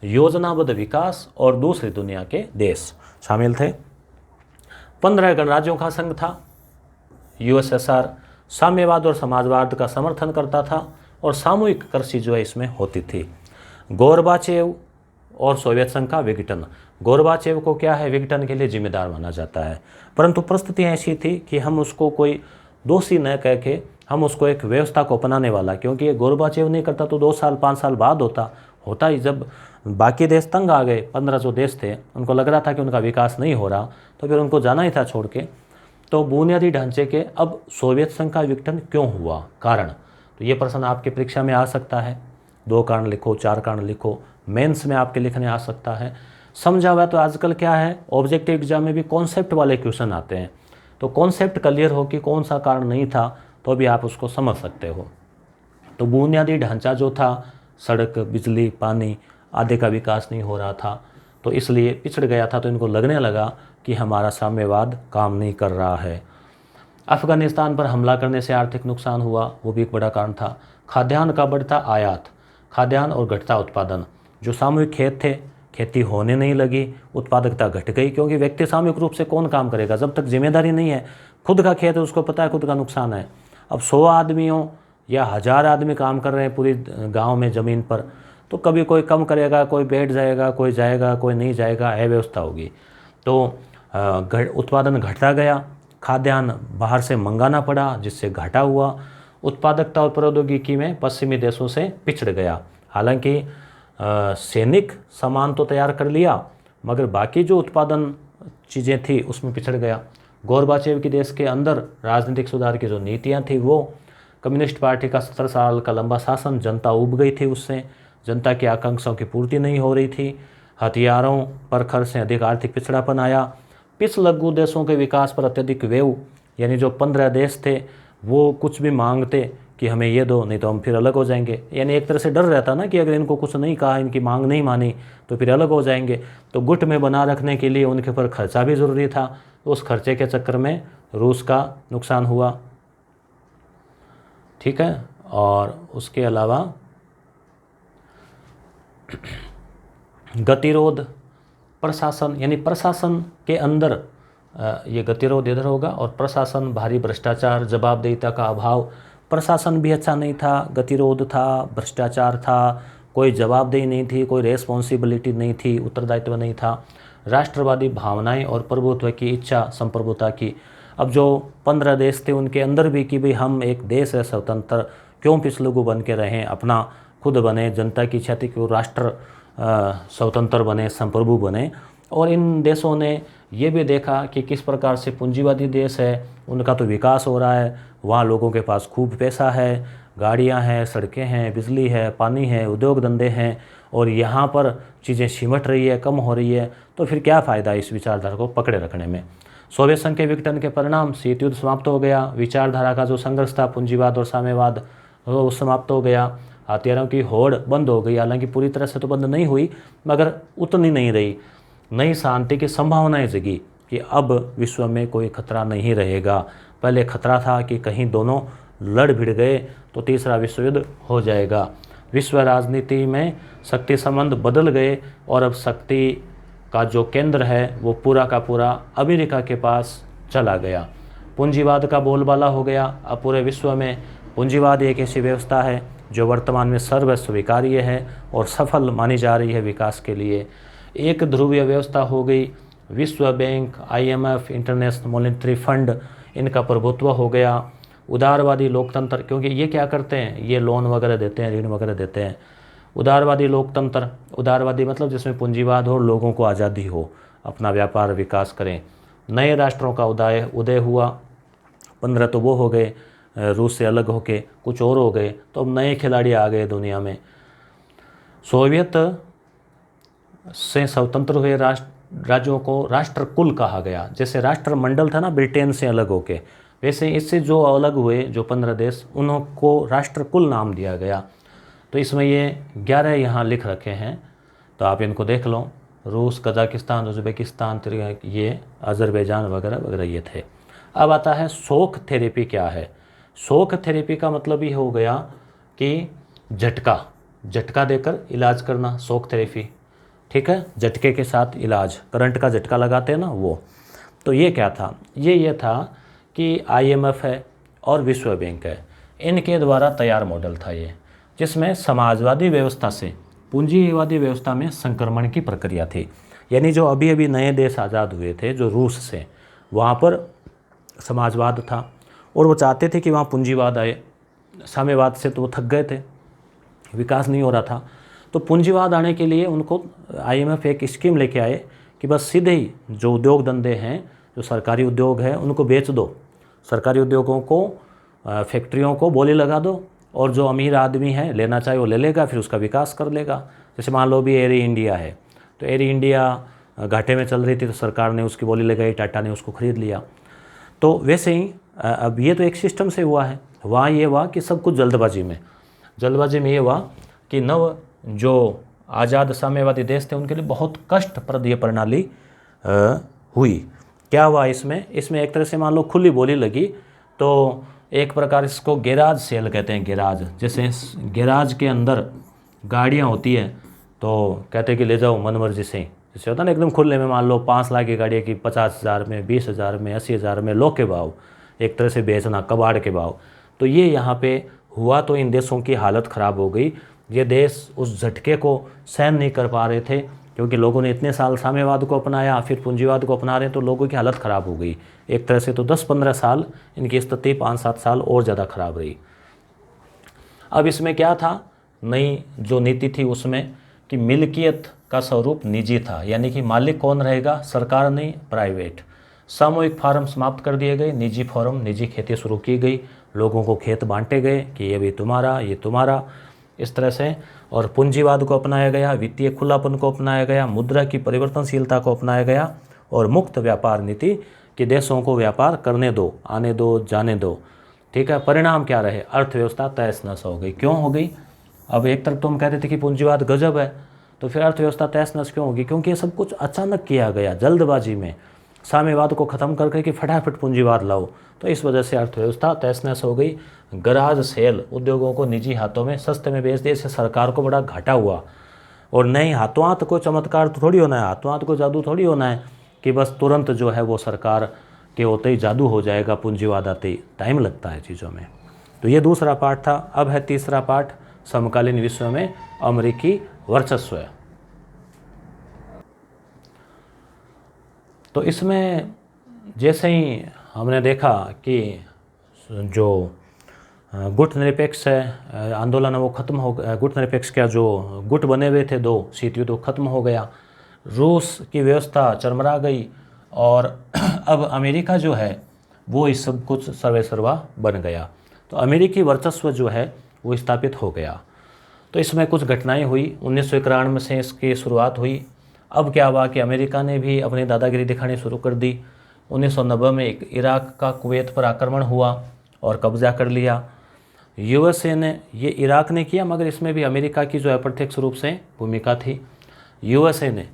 योजनाबद्ध विकास और दूसरी दुनिया के देश शामिल थे। 15 गणराज्यों का संघ था। यूएसएसआर साम्यवाद और समाजवाद का समर्थन करता था और सामूहिक कृषि जो है इसमें होती थी। गोरबाचेव और सोवियत संघ का विघटन। गोरबाचेव को क्या है, विघटन के लिए जिम्मेदार माना जाता है, परंतु परिस्थितियाँ ऐसी थी कि हम उसको कोई दोषी न कह के हम उसको एक व्यवस्था को अपनाने वाला, क्योंकि ये गोरबाचेव नहीं करता तो 2 साल 5 साल बाद होता ही। जब बाकी देश तंग आ गए, 15 जो देश थे, उनको लग रहा था कि उनका विकास नहीं हो रहा, तो फिर उनको जाना ही था छोड़ के। तो बुनियादी ढांचे के अब सोवियत संघ का विघटन क्यों हुआ, कारण, तो ये प्रश्न आपकी परीक्षा में आ सकता है। 2 कारण लिखो, 4 कारण लिखो, मेंस में आपके लिखने आ सकता है। समझा हुआ तो आजकल क्या है, ऑब्जेक्टिव एग्जाम में भी कॉन्सेप्ट वाले क्वेश्चन आते हैं, तो कॉन्सेप्ट क्लियर हो कि कौन सा कारण नहीं था तो भी आप उसको समझ सकते हो। तो बुनियादी ढांचा जो था, सड़क, बिजली, पानी आदि का विकास नहीं हो रहा था, तो इसलिए पिछड़ गया था। तो इनको लगने लगा कि हमारा साम्यवाद काम नहीं कर रहा है। अफगानिस्तान पर हमला करने से आर्थिक नुकसान हुआ, वो भी एक बड़ा कारण था। खाद्यान्न का बढ़ता आयात, खाद्यान्न और घटता उत्पादन। जो सामूहिक खेत थे, खेती होने नहीं लगी, उत्पादकता घट गई, क्योंकि व्यक्ति सामूहिक रूप से कौन काम करेगा जब तक जिम्मेदारी नहीं है। खुद का खेत है, उसको पता है खुद का नुकसान है। अब 100 आदमियों या 1000 आदमी काम कर रहे हैं पूरी गांव में ज़मीन पर, तो कभी कोई कम करेगा, कोई बैठ जाएगा, कोई जाएगा, कोई नहीं जाएगा, अव्यवस्था होगी। तो उत्पादन घटता गया, खाद्यान्न बाहर से मंगाना पड़ा, जिससे घाटा हुआ। उत्पादकता और प्रौद्योगिकी में पश्चिमी देशों से पिछड़ गया। हालांकि सैनिक सामान तो तैयार कर लिया, मगर बाकी जो उत्पादन चीज़ें थी उसमें पिछड़ गया। गोरबाचेव के देश के अंदर राजनीतिक सुधार की जो नीतियाँ थी, वो कम्युनिस्ट पार्टी का 70 साल का लंबा शासन, जनता उब गई थी उससे, जनता की आकांक्षाओं की पूर्ति नहीं हो रही थी। हथियारों पर खर्च से अधिक आर्थिक पिछड़ापन आया। पिछलग्गू देशों के विकास पर अत्यधिक व्यय, यानी जो 15 देश थे वो कुछ भी मांगते कि हमें ये दो, नहीं तो हम फिर अलग हो जाएंगे। यानी एक तरह से डर रहता ना कि अगर इनको कुछ नहीं कहा, इनकी मांग नहीं मानी तो फिर अलग हो जाएंगे। तो गुट में बना रखने के लिए उनके ऊपर खर्चा भी ज़रूरी था। उस खर्चे के चक्कर में रूस का नुकसान हुआ, ठीक है। और उसके अलावा गतिरोध, प्रशासन, यानी प्रशासन के अंदर ये गतिरोध इधर होगा, और प्रशासन, भारी भ्रष्टाचार, जवाबदेहिता का अभाव। प्रशासन भी अच्छा नहीं था, गतिरोध था, भ्रष्टाचार था, कोई जवाबदेही नहीं थी, कोई रेस्पॉन्सिबिलिटी नहीं थी, उत्तरदायित्व नहीं था। राष्ट्रवादी भावनाएं और प्रभुत्व की इच्छा, संप्रभुता की। अब जो 15 देश थे उनके अंदर भी कि भाई हम एक देश है स्वतंत्र, क्यों पिछलग्गू बन के रहें, अपना खुद बने, जनता की इच्छा थी कि वो राष्ट्र स्वतंत्र बने, संप्रभु बने। और इन देशों ने ये भी देखा कि किस प्रकार से पूंजीवादी देश है, उनका तो विकास हो रहा है, वहाँ लोगों के पास खूब पैसा है, गाड़ियाँ हैं, सड़कें हैं, बिजली है, पानी है, उद्योग धंधे हैं, और यहाँ पर चीज़ें सिमट रही है, कम हो रही है, तो फिर क्या फ़ायदा इस विचारधारा को पकड़े रखने में। सोवियत संघ के विघटन के परिणाम, शीत युद्ध समाप्त हो गया, विचारधारा का जो संघर्ष था पूंजीवाद और साम्यवाद वो समाप्त हो गया, हथियारों की होड़ बंद हो गई। हालांकि पूरी तरह से तो बंद नहीं हुई, मगर उतनी नहीं रही। नई शांति की संभावनाएं जगी, कि अब विश्व में कोई खतरा नहीं रहेगा। पहले खतरा था कि कहीं दोनों लड़ भिड़ गए तो तीसरा विश्व युद्ध हो जाएगा। विश्व राजनीति में शक्ति संबंध बदल गए और अब शक्ति का जो केंद्र है वो पूरा का पूरा अमेरिका के पास चला गया। पूंजीवाद का बोलबाला हो गया। अब पूरे विश्व में पूंजीवाद एक ऐसी व्यवस्था है जो वर्तमान में सर्वस्वीकार्य है और सफल मानी जा रही है विकास के लिए। एक ध्रुवीय व्यवस्था हो गई। विश्व bank, IMF, international monetary fund, इनका प्रभुत्व हो गया। उदारवादी लोकतंत्र, क्योंकि ये क्या करते हैं, ये लोन वगैरह देते हैं, ऋण वगैरह देते हैं। उदारवादी लोकतंत्र, उदारवादी मतलब जिसमें पूंजीवाद हो और लोगों को आज़ादी हो, अपना व्यापार विकास करें। नए राष्ट्रों का उदय हुआ। 15 तो वो हो गए रूस से अलग होके, कुछ और हो गए, तो अब नए खिलाड़ी आ गए दुनिया में। सोवियत से स्वतंत्र हुए राज्यों को राष्ट्रकुल कहा गया। जैसे राष्ट्रमंडल था ना ब्रिटेन से अलग होके, वैसे इससे जो अलग हुए जो 15 देश, उनको राष्ट्रकुल नाम दिया गया। तो इसमें ये 11 यहाँ लिख रखे हैं, तो आप इनको देख लो। रूस, कजाकिस्तान, उज़्बेकिस्तान, ये अज़रबैजान वगैरह वगैरह ये थे। अब आता है शॉक थेरेपी क्या है। शॉक थेरेपी का मतलब ये हो गया कि झटका देकर इलाज करना, शॉक थेरेपी, ठीक है। झटके के साथ इलाज, करंट का झटका लगाते हैं ना वो। तो ये क्या था, ये था कि IMF है और विश्व बैंक है, इनके द्वारा तैयार मॉडल था ये, जिसमें समाजवादी व्यवस्था से पूंजीवादी व्यवस्था में संक्रमण की प्रक्रिया थी। यानी जो अभी अभी नए देश आज़ाद हुए थे जो रूस से, वहाँ पर समाजवाद था और वो चाहते थे कि वहाँ पूंजीवाद आए। साम्यवाद से तो वो थक गए थे, विकास नहीं हो रहा था। तो पूंजीवाद आने के लिए उनको IMF एक स्कीम लेके आए कि बस सीधे ही जो उद्योग धंधे हैं, जो सरकारी उद्योग है, उनको बेच दो। सरकारी उद्योगों को, फैक्ट्रियों को बोली लगा दो, और जो अमीर आदमी है लेना चाहे वो ले लेगा, फिर उसका विकास कर लेगा। जैसे मान लो भी एयर इंडिया है, तो एयर इंडिया घाटे में चल रही थी तो सरकार ने उसकी बोली लगाई, टाटा ने उसको खरीद लिया। तो वैसे ही अब ये तो एक सिस्टम से हुआ है। वहाँ ये हुआ कि सब कुछ जल्दबाजी में ये हुआ कि नव जो आज़ाद साम्यवादी देश थे उनके लिए बहुत कष्टप्रद ये प्रणाली हुई। क्या हुआ इसमें एक तरह से मान लो खुली बोली लगी, तो एक प्रकार इसको गैराज सेल कहते हैं। गैराज, जैसे गैराज के अंदर गाड़ियाँ होती है तो कहते हैं कि ले जाओ मनमर्जी से, जैसे होता है ना एकदम खुले में। मान लो 5 लाख की गाड़ी की 50,000 में, 20,000 में, 80,000 में लो के भाव, एक तरह से बेचना, कबाड़ के भाव। तो ये यहाँ पे हुआ, तो इन देशों की हालत ख़राब हो गई। ये देश उस झटके को सहन नहीं कर पा रहे थे, क्योंकि लोगों ने इतने साल साम्यवाद को अपनाया, फिर पूंजीवाद को अपना रहे हैं, तो लोगों की हालत ख़राब हो गई। एक तरह से तो 10-15 साल इनकी स्थिति 5-7 साल और ज़्यादा ख़राब रही। अब इसमें क्या था, नई जो नीति थी उसमें कि मिल्कियत का स्वरूप निजी था, यानी कि मालिक कौन रहेगा, सरकार नहीं, प्राइवेट। सामूहिक फार्म समाप्त कर दिए गए, निजी फार्म, निजी खेती शुरू की गई, लोगों को खेत बांटे गए कि ये भी तुम्हारा, ये तुम्हारा, इस तरह से। और पूंजीवाद को अपनाया गया, वित्तीय खुलापन को अपनाया गया, मुद्रा की परिवर्तनशीलता को अपनाया गया, और मुक्त व्यापार नीति कि देशों को व्यापार करने दो, आने दो, जाने दो, ठीक है। परिणाम क्या रहे, अर्थव्यवस्था तहस नहस हो गई। क्यों हो गई? अब एक तरफ तो हम कहते थे कि पूंजीवाद गजब है, तो फिर अर्थव्यवस्था तहस नहस क्यों होगी? क्योंकि ये सब कुछ अचानक किया गया, जल्दबाजी में, साम्यवाद को ख़त्म करके कि फटाफट पूंजीवाद लाओ, तो इस वजह से अर्थव्यवस्था तहस नहस हो गई। गराज सेल, उद्योगों को निजी हाथों में सस्ते में बेच दिए, इससे सरकार को बड़ा घाटा हुआ। और नहीं, हाथों हाथ को चमत्कार तो थोड़ी होना है, हाथों हाथ को जादू थोड़ी होना है कि बस तुरंत जो है वो सरकार के होते ही जादू हो जाएगा, पूंजीवाद आते ही टाइम लगता है चीज़ों में। तो ये दूसरा पार्ट था। अब है तीसरा पार्ट, समकालीन विश्व में अमेरिकी वर्चस्व। तो इसमें जैसे ही हमने देखा कि जो गुट निरपेक्ष है आंदोलन है वो ख़त्म हो गया, गुट निरपेक्ष क्या जो गुट बने हुए थे 2 शीत युद्ध, ख़त्म हो गया, रूस की व्यवस्था चरमरा गई, और अब अमेरिका जो है वो इस सब कुछ सर्वेसर्वा बन गया। तो अमेरिकी वर्चस्व जो है वो स्थापित हो गया। तो इसमें कुछ घटनाएं हुई। 1991 से इसकी शुरुआत हुई। अब क्या हुआ कि अमेरिका ने भी अपनी दादागिरी दिखानी शुरू कर दी। 1990 में इराक का कुवैत पर आक्रमण हुआ और कब्जा कर लिया। USA ने, ये इराक ने किया, मगर इसमें भी अमेरिका की जो अप्रत्यक्ष रूप से भूमिका थी। USA ने,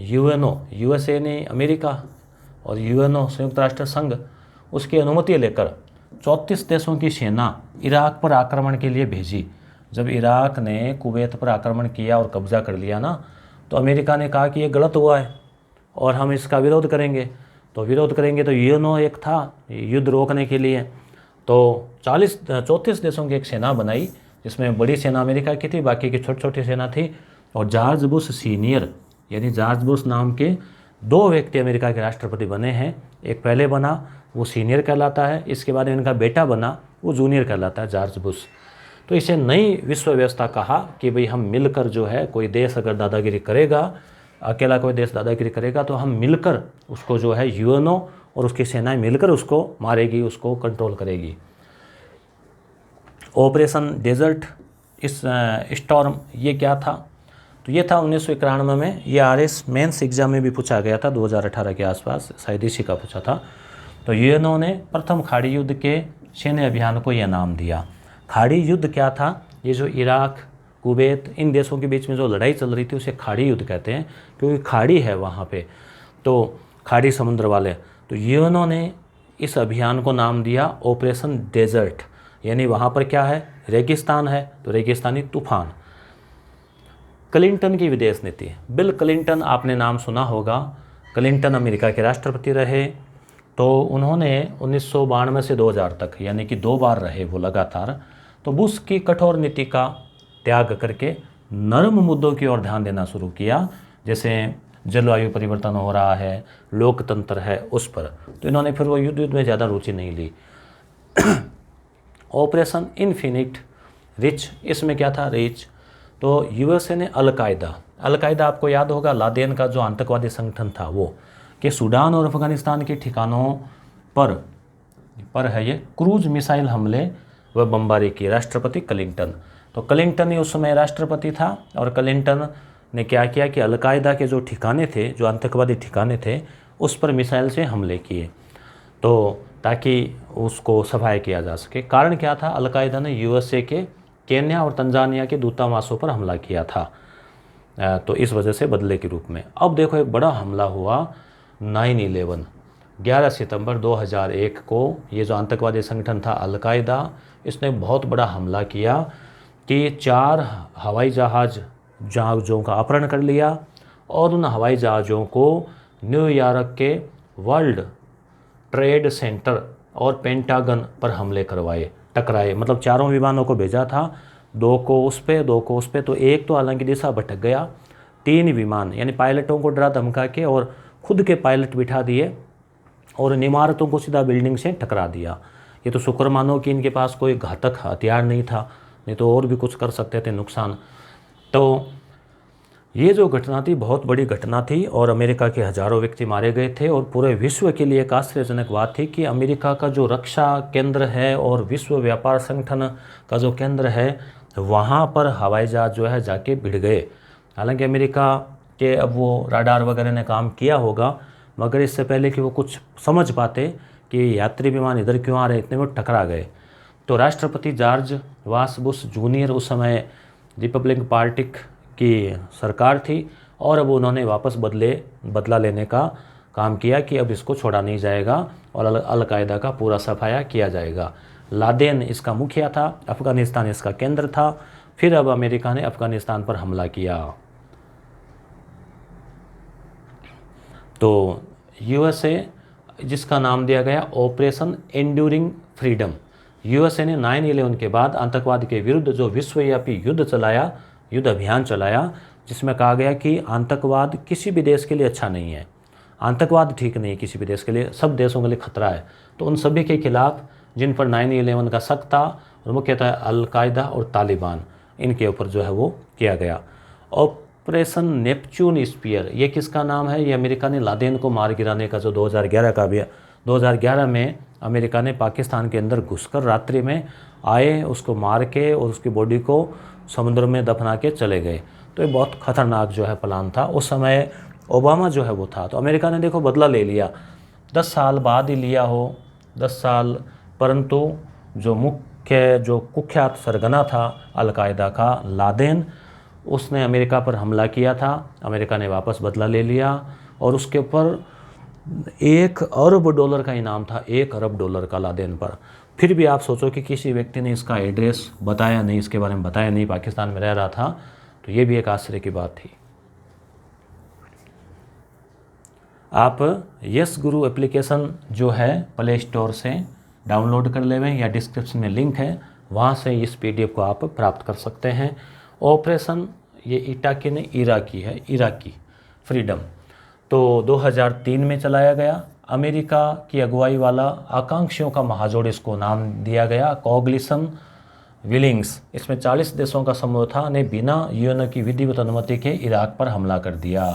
USA ने अमेरिका, और यूएनओ संयुक्त राष्ट्र संघ उसकी अनुमति लेकर 34 देशों की सेना इराक पर आक्रमण के लिए भेजी। जब इराक ने कुवैत पर आक्रमण किया और कब्जा कर लिया ना, तो अमेरिका ने कहा कि ये गलत हुआ है और हम इसका विरोध करेंगे। तो विरोध करेंगे तो यूएनओ एक था युद्ध रोकने के लिए, तो 34 देशों की एक सेना बनाई, जिसमें बड़ी सेना अमेरिका की थी, बाकी की छोटी छोटी सेना थी। और जॉर्ज बुश सीनियर यानी जॉर्ज बुश नाम के 2 व्यक्ति अमेरिका के राष्ट्रपति बने हैं। एक पहले बना, वो सीनियर कहलाता है, इसके बाद इनका बेटा बना, वो जूनियर कहलाता है, जॉर्ज बुश। तो इसे नई विश्व व्यवस्था कहा कि भाई हम मिलकर जो है, कोई देश अगर दादागिरी करेगा, अकेला कोई देश दादागिरी करेगा, तो हम मिलकर उसको जो है यूएनओ और उसकी सेनाएं मिलकर उसको मारेगी, उसको कंट्रोल करेगी। ऑपरेशन डेजर्ट स्टॉर्म ये क्या था? तो ये था 1991 में। ये आरएस मेंस एग्जाम में भी पूछा गया था 2018 के आसपास, शायद इसी का पूछा था। तो यूएनओ ने प्रथम खाड़ी युद्ध के सैन्य अभियान को यह नाम दिया। खाड़ी युद्ध क्या था? ये जो इराक, कुवैत, इन देशों के बीच में जो लड़ाई चल रही थी उसे खाड़ी युद्ध कहते हैं, क्योंकि खाड़ी है वहाँ पे, तो खाड़ी समुद्र वाले। तो यूएनओ ने इस अभियान को नाम दिया ऑपरेशन डेजर्ट, यानी वहाँ पर क्या है? रेगिस्तान है, तो रेगिस्तानी तूफान। क्लिंटन की विदेश नीति। बिल क्लिंटन आपने नाम सुना होगा। क्लिंटन अमेरिका के राष्ट्रपति रहे। तो उन्होंने 1992 से 2000 तक, यानी कि 2 बार रहे वो लगातार। तो बुश की कठोर नीति का त्याग करके नरम मुद्दों की ओर ध्यान देना शुरू किया, जैसे जलवायु परिवर्तन हो रहा है, लोकतंत्र है, उस पर। तो इन्होंने फिर वो युद्ध में ज़्यादा रुचि नहीं ली। ऑपरेशन इन्फिनिट रिच, इसमें क्या था? रिच। तो यूएसए ने अलकायदा आपको याद होगा, लादेन का जो आतंकवादी संगठन था वो, कि सूडान और अफगानिस्तान के ठिकानों पर है ये क्रूज मिसाइल हमले व बमबारी की। राष्ट्रपति क्लिंटन। तो क्लिंटन ही उस समय राष्ट्रपति था, और क्लिंटन ने क्या किया कि अलकायदा के जो ठिकाने थे, जो आतंकवादी ठिकाने थे, उस पर मिसाइल से हमले किए, तो ताकि उसको सफाया किया जा सके। कारण क्या था? अलकायदा ने यूएसए के केन्या और तंजानिया के दूतावासों पर हमला किया था, तो इस वजह से बदले के रूप में। अब देखो एक बड़ा हमला हुआ 9/11, 11 सितंबर 2001 को। ये जो आतंकवादी संगठन था अलकायदा, इसने बहुत बड़ा हमला किया कि 4 हवाई जहाज़ों का अपहरण कर लिया, और उन हवाई जहाज़ों को न्यूयॉर्क के वर्ल्ड ट्रेड सेंटर और पेंटागन पर हमले टकराए। मतलब 4 विमानों को भेजा था, 2 को उस पे, 2 को उस पे। तो एक तो हालांकि दिशा भटक गया, 3 विमान यानी पायलटों को डरा धमका के और खुद के पायलट बिठा दिए और इन इमारतों को सीधा बिल्डिंग से टकरा दिया। ये तो शुक्र मानो कि इनके पास कोई घातक हथियार नहीं था, नहीं तो और भी कुछ कर सकते थे नुकसान। तो ये जो घटना थी बहुत बड़ी घटना थी, और अमेरिका के हज़ारों व्यक्ति मारे गए थे। और पूरे विश्व के लिए एक आश्चर्यजनक बात थी कि अमेरिका का जो रक्षा केंद्र है और विश्व व्यापार संगठन का जो केंद्र है, वहाँ पर हवाई जहाज़ जो है जाके भिड़ गए। हालांकि अमेरिका के अब वो राडार वगैरह ने काम किया होगा, मगर इससे पहले कि वो कुछ समझ पाते कि यात्री विमान इधर क्यों आ रहे, इतने में टकरा गए। तो राष्ट्रपति जॉर्ज वास बुश जूनियर, उस समय रिपब्लिकन पार्टी की सरकार थी, और अब उन्होंने वापस बदला लेने का काम किया कि अब इसको छोड़ा नहीं जाएगा और अलकायदा का पूरा सफाया किया जाएगा। लादेन इसका मुखिया था, अफ़गानिस्तान इसका केंद्र था। फिर अब अमेरिका ने अफ़गानिस्तान पर हमला किया। तो यूएसए, जिसका नाम दिया गया ऑपरेशन एंड्यूरिंग फ्रीडम। यूएसए ने 9/11 के बाद आतंकवाद के विरुद्ध जो विश्वव्यापी युद्ध अभियान चलाया, जिसमें कहा गया कि आतंकवाद किसी भी देश के लिए अच्छा नहीं है, आतंकवाद ठीक नहीं है किसी भी देश के लिए, सब देशों के लिए खतरा है। तो उन सभी के खिलाफ जिन पर 9/11 का शक था, और मुख्यतः अलकायदा और तालिबान, इनके ऊपर जो है वो किया गया। ऑपरेशन नेपच्यून स्पीयर, ये किसका नाम है? ये अमेरिका ने लादेन को मार गिराने का जो 2011 का भी, 2011 में अमेरिका ने पाकिस्तान के अंदर घुसकर रात्रि में आए, उसको मार के और उसकी बॉडी को समुद्र में दफना के चले गए। तो ये बहुत खतरनाक जो है प्लान था। उस समय ओबामा जो है वो था। तो अमेरिका ने देखो बदला ले लिया, 10 साल बाद ही लिया हो, 10 साल, परंतु जो कुख्यात सरगना था अलकायदा का, लादेन, उसने अमेरिका पर हमला किया था। अमेरिका ने वापस बदला ले लिया और उसके ऊपर $1 अरब का इनाम था, $1 अरब का लादेन पर। फिर भी आप सोचो कि किसी व्यक्ति ने इसका एड्रेस बताया नहीं, इसके बारे में बताया नहीं, पाकिस्तान में रह रहा था, तो ये भी एक आश्चर्य की बात थी। आप यस गुरु एप्लीकेशन जो है प्ले स्टोर से डाउनलोड कर लेवें या डिस्क्रिप्शन में लिंक है, वहाँ से इस PDF को आप प्राप्त कर सकते हैं। ऑपरेशन ये इटाकी ने इराकी है, इराकी फ्रीडम, तो 2003 में चलाया गया। अमेरिका की अगुवाई वाला आकांक्षियों का महाजोड़ इसको नाम दिया गया, कोग्लिशन विलिंग्स। इसमें 40 देशों का समूह था, ने बिना UN की विधिवत अनुमति के इराक पर हमला कर दिया।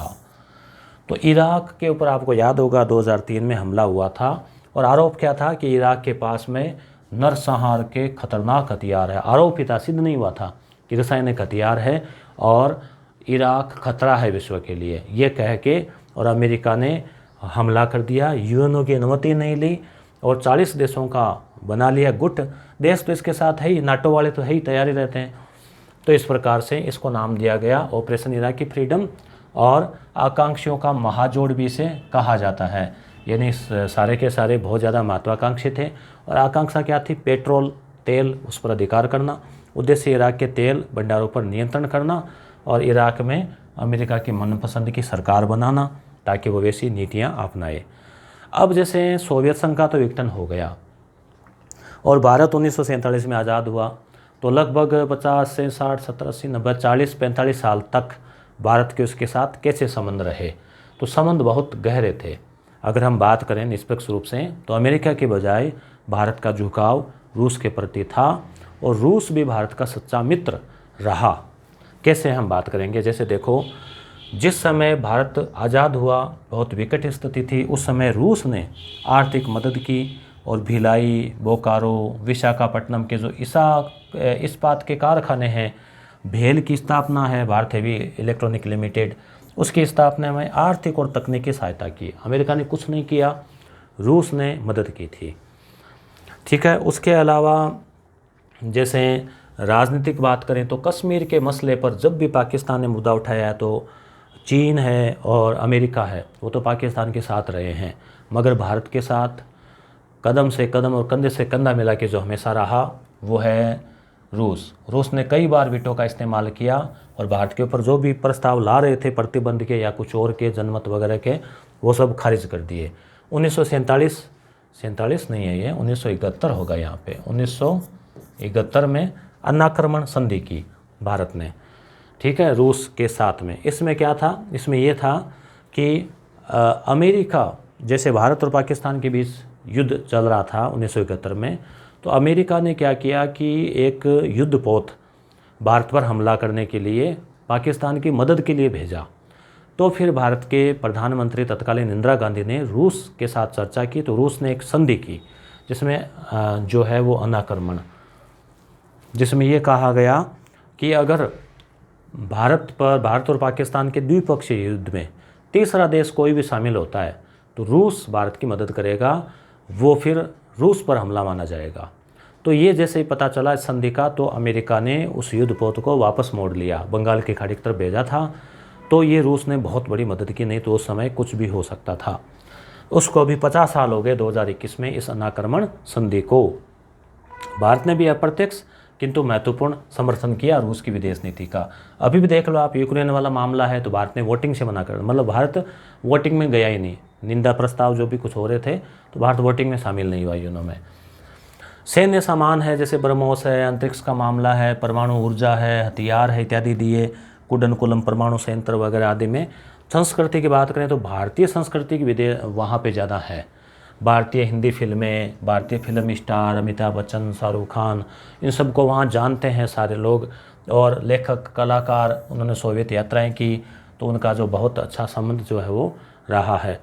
तो इराक के ऊपर आपको याद होगा 2003 में हमला हुआ था, और आरोप क्या था कि इराक के पास में नरसंहार के खतरनाक हथियार है। आरोप था, सिद्ध नहीं हुआ था कि रासायनिक हथियार है और इराक खतरा है विश्व के लिए, ये कह के और अमेरिका ने हमला कर दिया। UN की अनुमति नहीं ली और 40 देशों का बना लिया गुट। देश तो इसके साथ है ही, नाटो वाले तो है ही, तैयारी रहते हैं। तो इस प्रकार से इसको नाम दिया गया ऑपरेशन इराकी फ्रीडम, और आकांक्षियों का महाजोड़ भी इसे कहा जाता है। यानी सारे के सारे बहुत ज़्यादा महत्वाकांक्षी थे। और आकांक्षा क्या थी? पेट्रोल, तेल, उस पर अधिकार करना। उद्देश्य इराक के तेल भंडारों पर नियंत्रण करना और इराक में अमेरिका की मनपसंद की सरकार बनाना, ताकि वो वैसी नीतियाँ अपनाए। अब जैसे सोवियत संघ का तो विघटन हो गया और भारत 1947 में आज़ाद हुआ, तो लगभग 50 से 60, 70, 80, 90, 40, 45 साल तक भारत के उसके साथ कैसे संबंध रहे? तो संबंध बहुत गहरे थे। अगर हम बात करें निष्पक्ष रूप से, तो अमेरिका के बजाय भारत का झुकाव रूस के प्रति था, और रूस भी भारत का सच्चा मित्र रहा। कैसे हम बात करेंगे? जैसे देखो, जिस समय भारत आज़ाद हुआ बहुत विकट स्थिति थी, उस समय रूस ने आर्थिक मदद की और भिलाई, बोकारो, विशाखापट्टनम के जो इस्पात के कारखाने हैं, भेल की स्थापना है, भारत हेवी इलेक्ट्रॉनिक लिमिटेड, उसकी स्थापना में आर्थिक और तकनीकी सहायता की। अमेरिका ने कुछ नहीं किया, रूस ने मदद की थी। ठीक है। उसके अलावा जैसे राजनीतिक बात करें तो कश्मीर के मसले पर जब भी पाकिस्तान ने मुद्दा उठाया है, तो चीन है और अमेरिका है, वो तो पाकिस्तान के साथ रहे हैं, मगर भारत के साथ कदम से कदम और कंधे से कंधा मिला के जो हमेशा रहा वो है रूस। रूस ने कई बार वीटो का इस्तेमाल किया और भारत के ऊपर जो भी प्रस्ताव ला रहे थे प्रतिबंध के या कुछ और के, जनमत वगैरह के, वो सब खारिज कर दिए। 1947 नहीं है, ये 1971 होगा यहाँ पे। 1971 में अनाक्रमण संधि की भारत ने, ठीक है, रूस के साथ में। इसमें क्या था? इसमें ये था कि अमेरिका, जैसे भारत और पाकिस्तान के बीच युद्ध चल रहा था 1971 में, तो अमेरिका ने क्या किया कि एक युद्धपोत भारत पर हमला करने के लिए पाकिस्तान की मदद के लिए भेजा। तो फिर भारत के प्रधानमंत्री तत्कालीन इंदिरा गांधी ने रूस के साथ चर्चा की, तो रूस ने एक संधि की जिसमें जो है वो अनाक्रमण, जिसमें ये कहा गया कि अगर भारत और पाकिस्तान के द्विपक्षीय युद्ध में तीसरा देश कोई भी शामिल होता है तो रूस भारत की मदद करेगा, वो फिर रूस पर हमला माना जाएगा। तो ये जैसे ही पता चला इस संधि का, तो अमेरिका ने उस युद्धपोत को वापस मोड़ लिया, बंगाल की खाड़ी की तरफ भेजा था। तो ये रूस ने बहुत बड़ी मदद की, नहीं तो उस समय कुछ भी हो सकता था। उसको अभी 50 साल हो गए 2021 में इस अनाक्रमण संधि को। भारत ने भी अप्रत्यक्ष किंतु महत्वपूर्ण समर्थन किया रूस की विदेश नीति का। अभी भी देख लो आप, यूक्रेन वाला मामला है तो भारत ने वोटिंग से मना कर, मतलब भारत वोटिंग में गया ही नहीं। निंदा प्रस्ताव जो भी कुछ हो रहे थे तो भारत वोटिंग में शामिल नहीं हुआ यूनो में। सैन्य सामान है, जैसे ब्रह्मोस है, अंतरिक्ष का मामला है, परमाणु ऊर्जा है, हथियार है इत्यादि दिए, कुडनकुलम परमाणु संयंत्र वगैरह आदि में। संस्कृति की बात करें तो भारतीय संस्कृति की वहाँ पे ज़्यादा है। भारतीय हिंदी फिल्में, भारतीय फिल्म स्टार अमिताभ बच्चन, शाहरुख खान, इन सबको वहाँ जानते हैं सारे लोग। और लेखक, कलाकार, उन्होंने सोवियत यात्राएं की, तो उनका जो बहुत अच्छा संबंध जो है वो रहा है।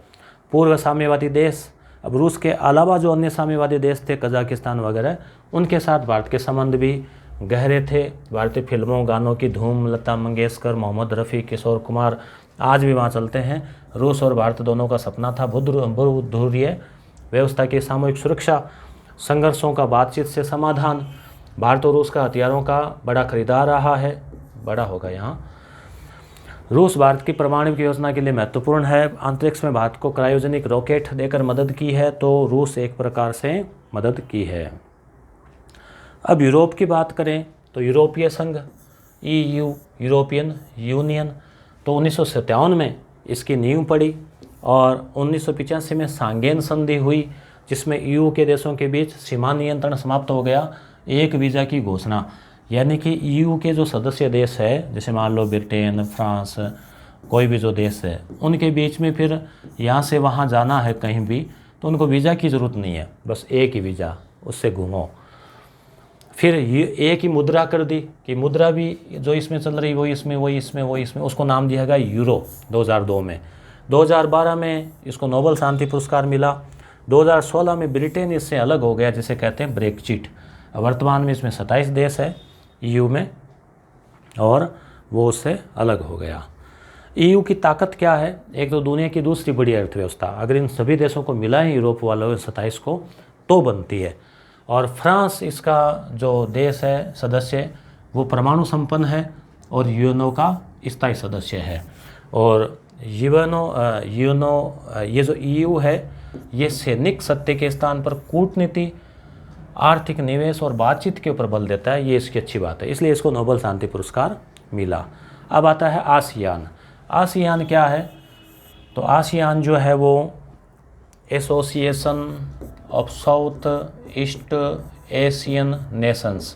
पूर्व साम्यवादी देश, अब रूस के अलावा जो अन्य साम्यवादी देश थे, कजाकिस्तान वगैरह, उनके साथ भारत के संबंध भी गहरे थे। भारतीय फिल्मों, गानों की धूम, लता मंगेशकर, मोहम्मद रफ़ी, किशोर कुमार आज भी वहाँ चलते हैं। रूस और भारत दोनों का सपना था बहुध्रुवीय व्यवस्था की सामूहिक सुरक्षा, संघर्षों का बातचीत से समाधान। भारत और रूस का हथियारों का बड़ा खरीदार रहा है, बड़ा होगा यहाँ। रूस भारत की परमाणु योजना के लिए महत्वपूर्ण है। अंतरिक्ष में भारत को क्रायोजेनिक रॉकेट देकर मदद की है, तो रूस एक प्रकार से मदद की है। अब यूरोप की बात करें तो यूरोपीय संघ EU यूरोपियन यूनियन, तो 1957 में इसकी नींव पड़ी और 1985 में सांगेन संधि हुई, जिसमें EU के देशों के बीच सीमा नियंत्रण समाप्त हो गया, एक वीज़ा की घोषणा। यानी कि EU के जो सदस्य देश है, जैसे मान लो ब्रिटेन, फ्रांस, कोई भी जो देश है, उनके बीच में फिर यहाँ से वहाँ जाना है कहीं भी, तो उनको वीज़ा की ज़रूरत नहीं है, बस एक ही वीज़ा, उससे घूमो। फिर ये एक ही मुद्रा कर दी कि मुद्रा भी जो इसमें चल रही वही इसमें, उसको नाम दिया गया यूरो 2002 में। 2012 में इसको नोबेल शांति पुरस्कार मिला। 2016 में ब्रिटेन इससे अलग हो गया, जिसे कहते हैं ब्रेक्जिट। वर्तमान में इसमें 27 देश है EU में और वो उससे अलग हो गया। EU की ताकत क्या है? एक तो दुनिया की दूसरी बड़ी अर्थव्यवस्था, अगर इन सभी देशों को मिला है यूरोप वालों 27 को, तो बनती है। और फ्रांस इसका जो देश है सदस्य, वो परमाणु संपन्न है और यूएनओ का स्थायी सदस्य है। और यूएनओ ये जो EU है, ये सैनिक सत्य के स्थान पर कूटनीति, आर्थिक निवेश और बातचीत के ऊपर बल देता है। ये इसकी अच्छी बात है, इसलिए इसको नोबेल शांति पुरस्कार मिला। अब आता है आसियान। आसियान क्या है? तो आसियान जो है वो association of south East Asian Nations,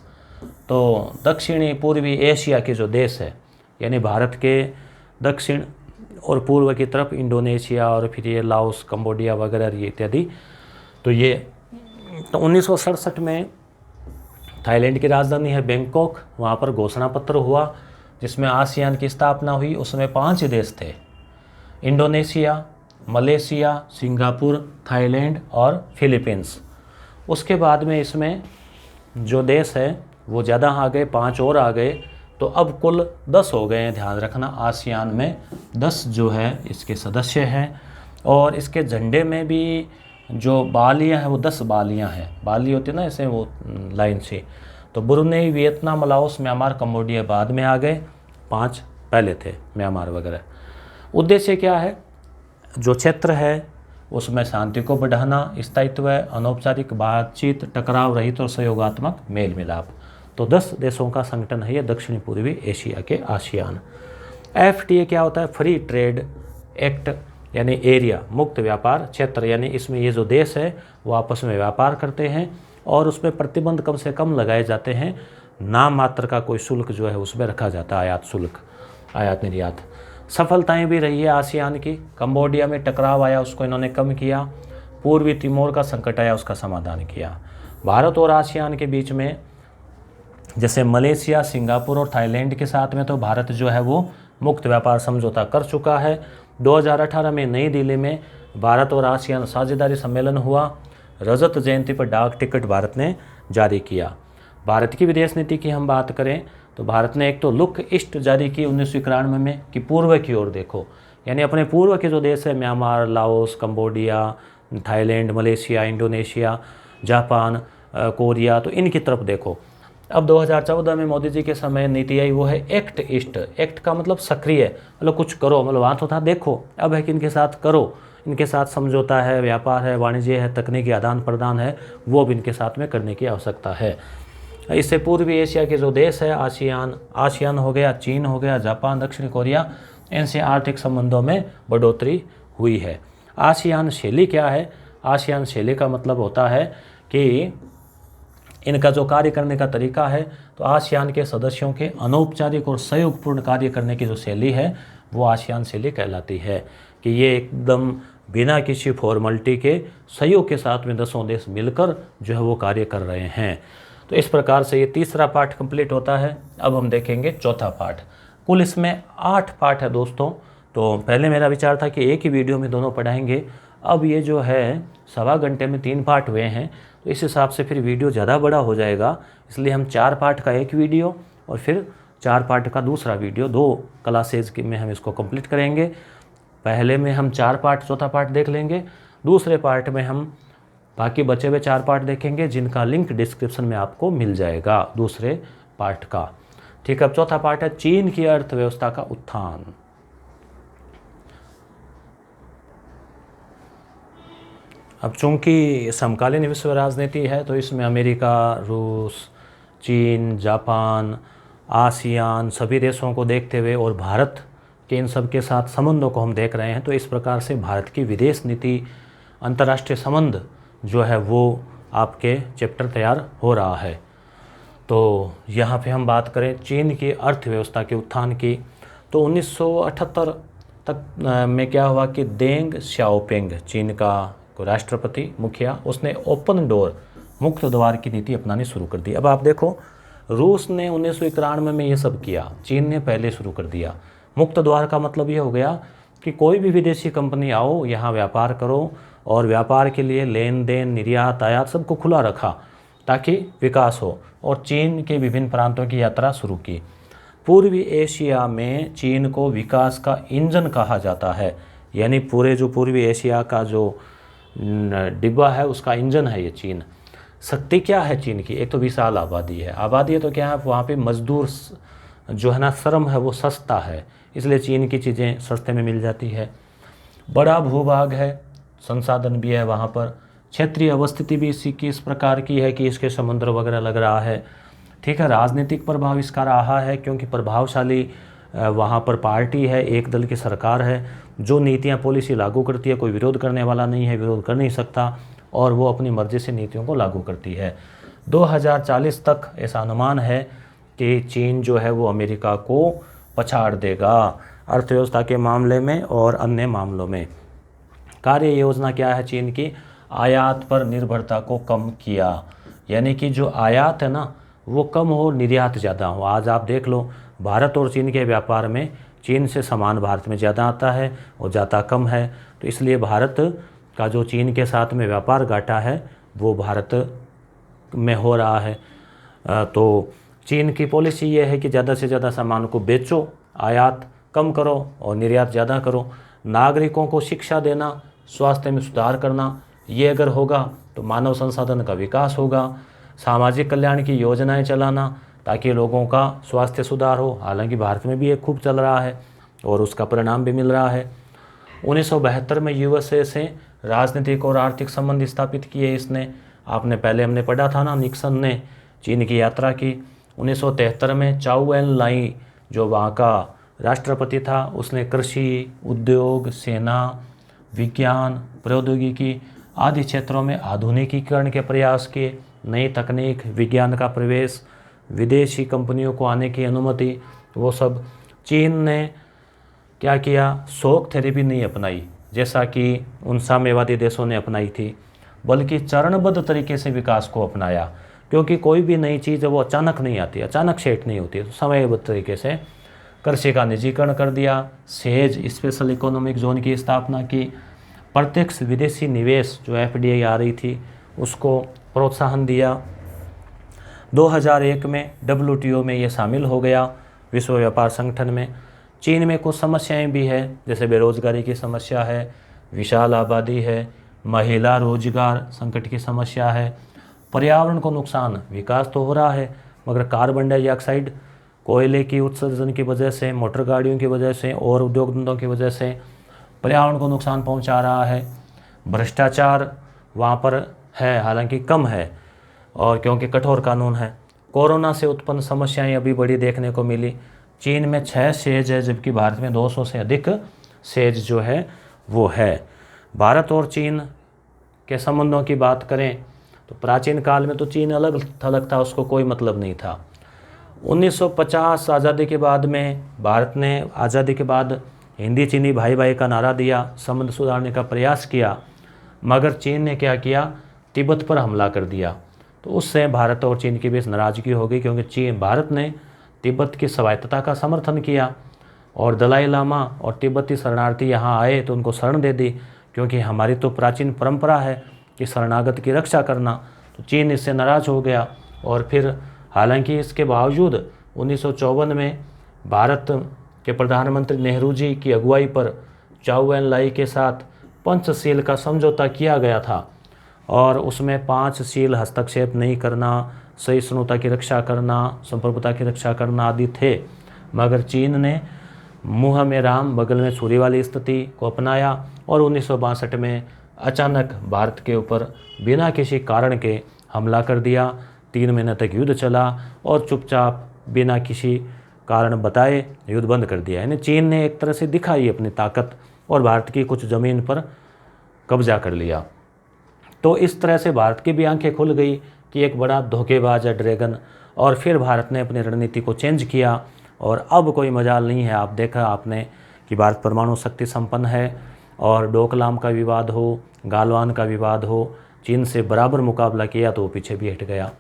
तो दक्षिणी पूर्वी एशिया के जो देश है, यानी भारत के दक्षिण और पूर्व की तरफ इंडोनेशिया और फिर ये लाओस, कंबोडिया वगैरह ये इत्यादि। तो 1967 में थाईलैंड की राजधानी है बैंकॉक, वहाँ पर घोषणा पत्र हुआ जिसमें आसियान की स्थापना हुई। उसमें 5 देश थे, इंडोनेशिया, मलेशिया, सिंगापुर, थाईलैंड और फिलीपींस। उसके बाद में इसमें जो देश है वो ज़्यादा आ गए, 5 और आ गए, तो अब कुल 10 हो गए हैं। ध्यान रखना, आसियान में 10 जो है इसके सदस्य हैं। और इसके झंडे में भी जो बालियाँ हैं वो 10 बालियाँ हैं। बाली होती है ना ऐसे वो लाइन से। तो Brunei, Vietnam, Laos, Myanmar, Cambodia बाद में आ गए, 5 पहले थे, म्यांमार वगैरह। उद्देश्य क्या है? जो क्षेत्र है उसमें शांति को बढ़ाना, स्थायित्व, अनौपचारिक बातचीत, टकराव रहित और सहयोगात्मक मेल मिलाप। तो 10 देशों का संगठन है ये दक्षिणी पूर्वी एशिया के आसियान। FTA क्या होता है? फ्री ट्रेड एक्ट, यानी एरिया, मुक्त व्यापार क्षेत्र, यानी इसमें ये जो देश है वो आपस में व्यापार करते हैं और उसमें प्रतिबंध कम से कम लगाए जाते हैं। नाम मात्र का कोई शुल्क जो है उसमें रखा जाता है, आयात शुल्क, आयात निर्यात। सफलताएं भी रही है आसियान की। कंबोडिया में टकराव आया, उसको इन्होंने कम किया। पूर्वी तिमोर का संकट आया, उसका समाधान किया। भारत और आसियान के बीच में जैसे मलेशिया, सिंगापुर और थाईलैंड के साथ में तो भारत जो है वो मुक्त व्यापार समझौता कर चुका है। 2018 में नई दिल्ली में भारत और आसियान साझेदारी सम्मेलन हुआ। रजत जयंती पर डाक टिकट भारत ने जारी किया। भारत की विदेश नीति की हम बात करें तो भारत ने एक तो लुक ईस्ट जारी की 1991 में कि पूर्व की ओर देखो, यानी अपने पूर्व के जो देश है Myanmar, Laos, Cambodia, Thailand, Malaysia, Indonesia, Japan, Korea, तो इनकी तरफ देखो। अब 2014 में मोदी जी के समय नीति आई, वो है एक्ट ईस्ट। एक्ट का मतलब सक्रिय, मतलब कुछ करो, मतलब वहाँ तो था देखो, अब है कि इनके साथ करो, इनके साथ समझौता है, व्यापार है, वाणिज्य है, तकनीकी आदान प्रदान है, वो अब इनके साथ में करने की आवश्यकता है। इससे पूर्वी एशिया के जो देश है आसियान हो गया, चीन हो गया, जापान, दक्षिण कोरिया, इनसे आर्थिक संबंधों में बढ़ोतरी हुई है। आसियान शैली क्या है? आसियान शैली का मतलब होता है कि इनका जो कार्य करने का तरीका है, तो आसियान के सदस्यों के अनौपचारिक और सहयोगपूर्ण कार्य करने की जो शैली है वो आसियान शैली कहलाती है, कि ये एकदम बिना किसी फॉर्मेलिटी के सहयोग के साथ में 10 देश मिलकर जो है वो कार्य कर रहे हैं। तो इस प्रकार से ये तीसरा पार्ट कंप्लीट होता है। अब हम देखेंगे चौथा पार्ट। कुल इसमें 8 पार्ट है दोस्तों। तो पहले मेरा विचार था कि एक ही वीडियो में दोनों पढ़ाएंगे, अब ये जो है 1.25 घंटे में 3 पार्ट हुए हैं, तो इस हिसाब से फिर वीडियो ज़्यादा बड़ा हो जाएगा, इसलिए हम 4 पार्ट का एक वीडियो और फिर 4 पार्ट का दूसरा वीडियो 2 क्लासेज में हम इसको कंप्लीट करेंगे। पहले में हम 4 पार्ट, चौथा पार्ट देख लेंगे, दूसरे पार्ट में हम बाकी बचे हुए 4 पार्ट देखेंगे, जिनका लिंक डिस्क्रिप्शन में आपको मिल जाएगा दूसरे पार्ट का। ठीक है, अब चौथा पार्ट है चीन की अर्थव्यवस्था का उत्थान। अब चूंकि समकालीन विश्व राजनीति है तो इसमें अमेरिका, रूस, चीन, जापान, आसियान सभी देशों को देखते हुए और भारत के इन सब के साथ संबंधों को हम देख रहे हैं। तो इस प्रकार से भारत की विदेश नीति, अंतर्राष्ट्रीय संबंध जो है वो आपके चैप्टर तैयार हो रहा है। तो यहाँ पे हम बात करें चीन की अर्थव्यवस्था के उत्थान की, तो 1978 तक में क्या हुआ कि देंग श्याओपिंग, चीन का राष्ट्रपति मुखिया, उसने ओपन डोर, मुक्त द्वार की नीति अपनानी शुरू कर दी। अब आप देखो, रूस ने 1991 में ये सब किया, चीन ने पहले शुरू कर दिया। मुक्त द्वार का मतलब ये हो गया कि कोई भी विदेशी कंपनी आओ, यहाँ व्यापार करो, और व्यापार के लिए लेन देन, निर्यात, आयात सबको खुला रखा ताकि विकास हो, और चीन के विभिन्न प्रांतों की यात्रा शुरू की। पूर्वी एशिया में चीन को विकास का इंजन कहा जाता है, यानी पूरे जो पूर्वी एशिया का जो डिब्बा है उसका इंजन है ये चीन। शक्ति क्या है चीन की? एक तो विशाल आबादी है। आबादी है तो क्या है, वहाँ पे मजदूर जो है ना, श्रम है वो सस्ता है, इसलिए चीन की चीज़ें सस्ते में मिल जाती है। बड़ा भूभाग है, संसाधन भी है वहाँ पर। क्षेत्रीय अवस्थिति भी इसी की इस प्रकार की है कि इसके समुद्र वगैरह लग रहा है, ठीक है। राजनीतिक प्रभाव इसका रहा है क्योंकि प्रभावशाली वहाँ पर पार्टी है, एक दल की सरकार है जो नीतियाँ पॉलिसी लागू करती है, कोई विरोध करने वाला नहीं है, विरोध कर नहीं सकता, और वो अपनी मर्जी से नीतियों को लागू करती है। 2040 तक ऐसा अनुमान है कि चीन जो है वो अमेरिका को पछाड़ देगा अर्थव्यवस्था के मामले में और अन्य मामलों में। कार्य योजना क्या है चीन की? आयात पर निर्भरता को कम किया, यानी कि जो आयात है ना वो कम हो, निर्यात ज़्यादा हो। आज आप देख लो, भारत और चीन के व्यापार में चीन से सामान भारत में ज़्यादा आता है और जाता कम है, तो इसलिए भारत का जो चीन के साथ में व्यापार घाटा है वो भारत में हो रहा है। तो चीन की पॉलिसी ये है कि ज़्यादा से ज़्यादा सामान को बेचो, आयात कम करो और निर्यात ज़्यादा करो। नागरिकों को शिक्षा देना, स्वास्थ्य में सुधार करना, ये अगर होगा तो मानव संसाधन का विकास होगा। सामाजिक कल्याण की योजनाएं चलाना ताकि लोगों का स्वास्थ्य सुधार हो, हालांकि भारत में भी ये खूब चल रहा है और उसका परिणाम भी मिल रहा है। 1972 में यूएसए से राजनीतिक और आर्थिक संबंध स्थापित किए इसने। आपने पहले हमने पढ़ा था ना, निक्सन ने चीन की यात्रा की। 1973 में चाउ एन लाई जो वहाँ का राष्ट्रपति था, उसने कृषि, उद्योग, सेना, विज्ञान, प्रौद्योगिकी आदि क्षेत्रों में आधुनिकीकरण के प्रयास किए। नई तकनीक, विज्ञान का प्रवेश, विदेशी कंपनियों को आने की अनुमति, वो सब। चीन ने क्या किया? शॉक थेरेपी नहीं अपनाई जैसा कि उन साम्यवादी देशों ने अपनाई थी, बल्कि चरणबद्ध तरीके से विकास को अपनाया, क्योंकि कोई भी नई चीज़ है वो अचानक नहीं आती, अचानक सेट नहीं होती, तो समयबद्ध तरीके से। कृषि का निजीकरण कर दिया, सेज स्पेशल इकोनॉमिक जोन की स्थापना की, प्रत्यक्ष विदेशी निवेश जो एफडीआई आ रही थी उसको प्रोत्साहन दिया। 2001 में डब्ल्यूटीओ में ये शामिल हो गया, विश्व व्यापार संगठन में। चीन में कुछ समस्याएं भी है, जैसे बेरोजगारी की समस्या है, विशाल आबादी है, महिला रोजगार संकट की समस्या है, पर्यावरण को नुकसान। विकास तो हो रहा है मगर कार्बन डाइऑक्साइड, कोयले की उत्सर्जन की वजह से, मोटर गाड़ियों की वजह से और उद्योग धंधों की वजह से पर्यावरण को नुकसान पहुंचा रहा है। भ्रष्टाचार वहाँ पर है, हालांकि कम है, और क्योंकि कठोर कानून है। कोरोना से उत्पन्न समस्याएं अभी बड़ी देखने को मिली। चीन में 6 सेज है, जबकि भारत में 200 से अधिक सेज जो है वो है। भारत और चीन के संबंधों की बात करें तो प्राचीन काल में तो चीन अलग थलग था, उसको कोई मतलब नहीं था। 1950 आज़ादी के बाद में भारत ने आज़ादी के बाद हिंदी चीनी भाई भाई का नारा दिया, संबंध सुधारने का प्रयास किया, मगर चीन ने क्या किया? तिब्बत पर हमला कर दिया। तो उससे भारत और चीन के बीच नाराज़गी हो गई, क्योंकि भारत ने तिब्बत की स्वायत्तता का समर्थन किया और दलाई लामा और तिब्बती शरणार्थी यहाँ आए तो उनको शरण दे दी, क्योंकि हमारी तो प्राचीन परंपरा है कि शरणागत की रक्षा करना। तो चीन इससे नाराज़ हो गया और फिर हालांकि इसके बावजूद 1954 में भारत के प्रधानमंत्री नेहरू जी की अगुवाई पर चाउ एन लाई के साथ पंचशील का समझौता किया गया था, और उसमें 5 शील हस्तक्षेप नहीं करना, सहिष्णुता की रक्षा करना, संप्रभुता की रक्षा करना आदि थे। मगर चीन ने मुँह में राम बगल में छुरी वाली स्थिति को अपनाया और 1962 में अचानक भारत के ऊपर बिना किसी कारण के हमला कर दिया। 3 महीने तक युद्ध चला और चुपचाप बिना किसी कारण बताए युद्ध बंद कर दिया। यानी चीन ने एक तरह से दिखाई अपनी ताकत और भारत की कुछ ज़मीन पर कब्जा कर लिया। तो इस तरह से भारत की भी आंखें खुल गई कि एक बड़ा धोखेबाज है ड्रैगन, और फिर भारत ने अपनी रणनीति को चेंज किया और अब कोई मजाल नहीं है। आप देखा आपने कि भारत परमाणु शक्ति संपन्न है, और डोकलाम का विवाद हो, गालवान का विवाद हो, चीन से बराबर मुकाबला किया तो वो पीछे भी हट गया।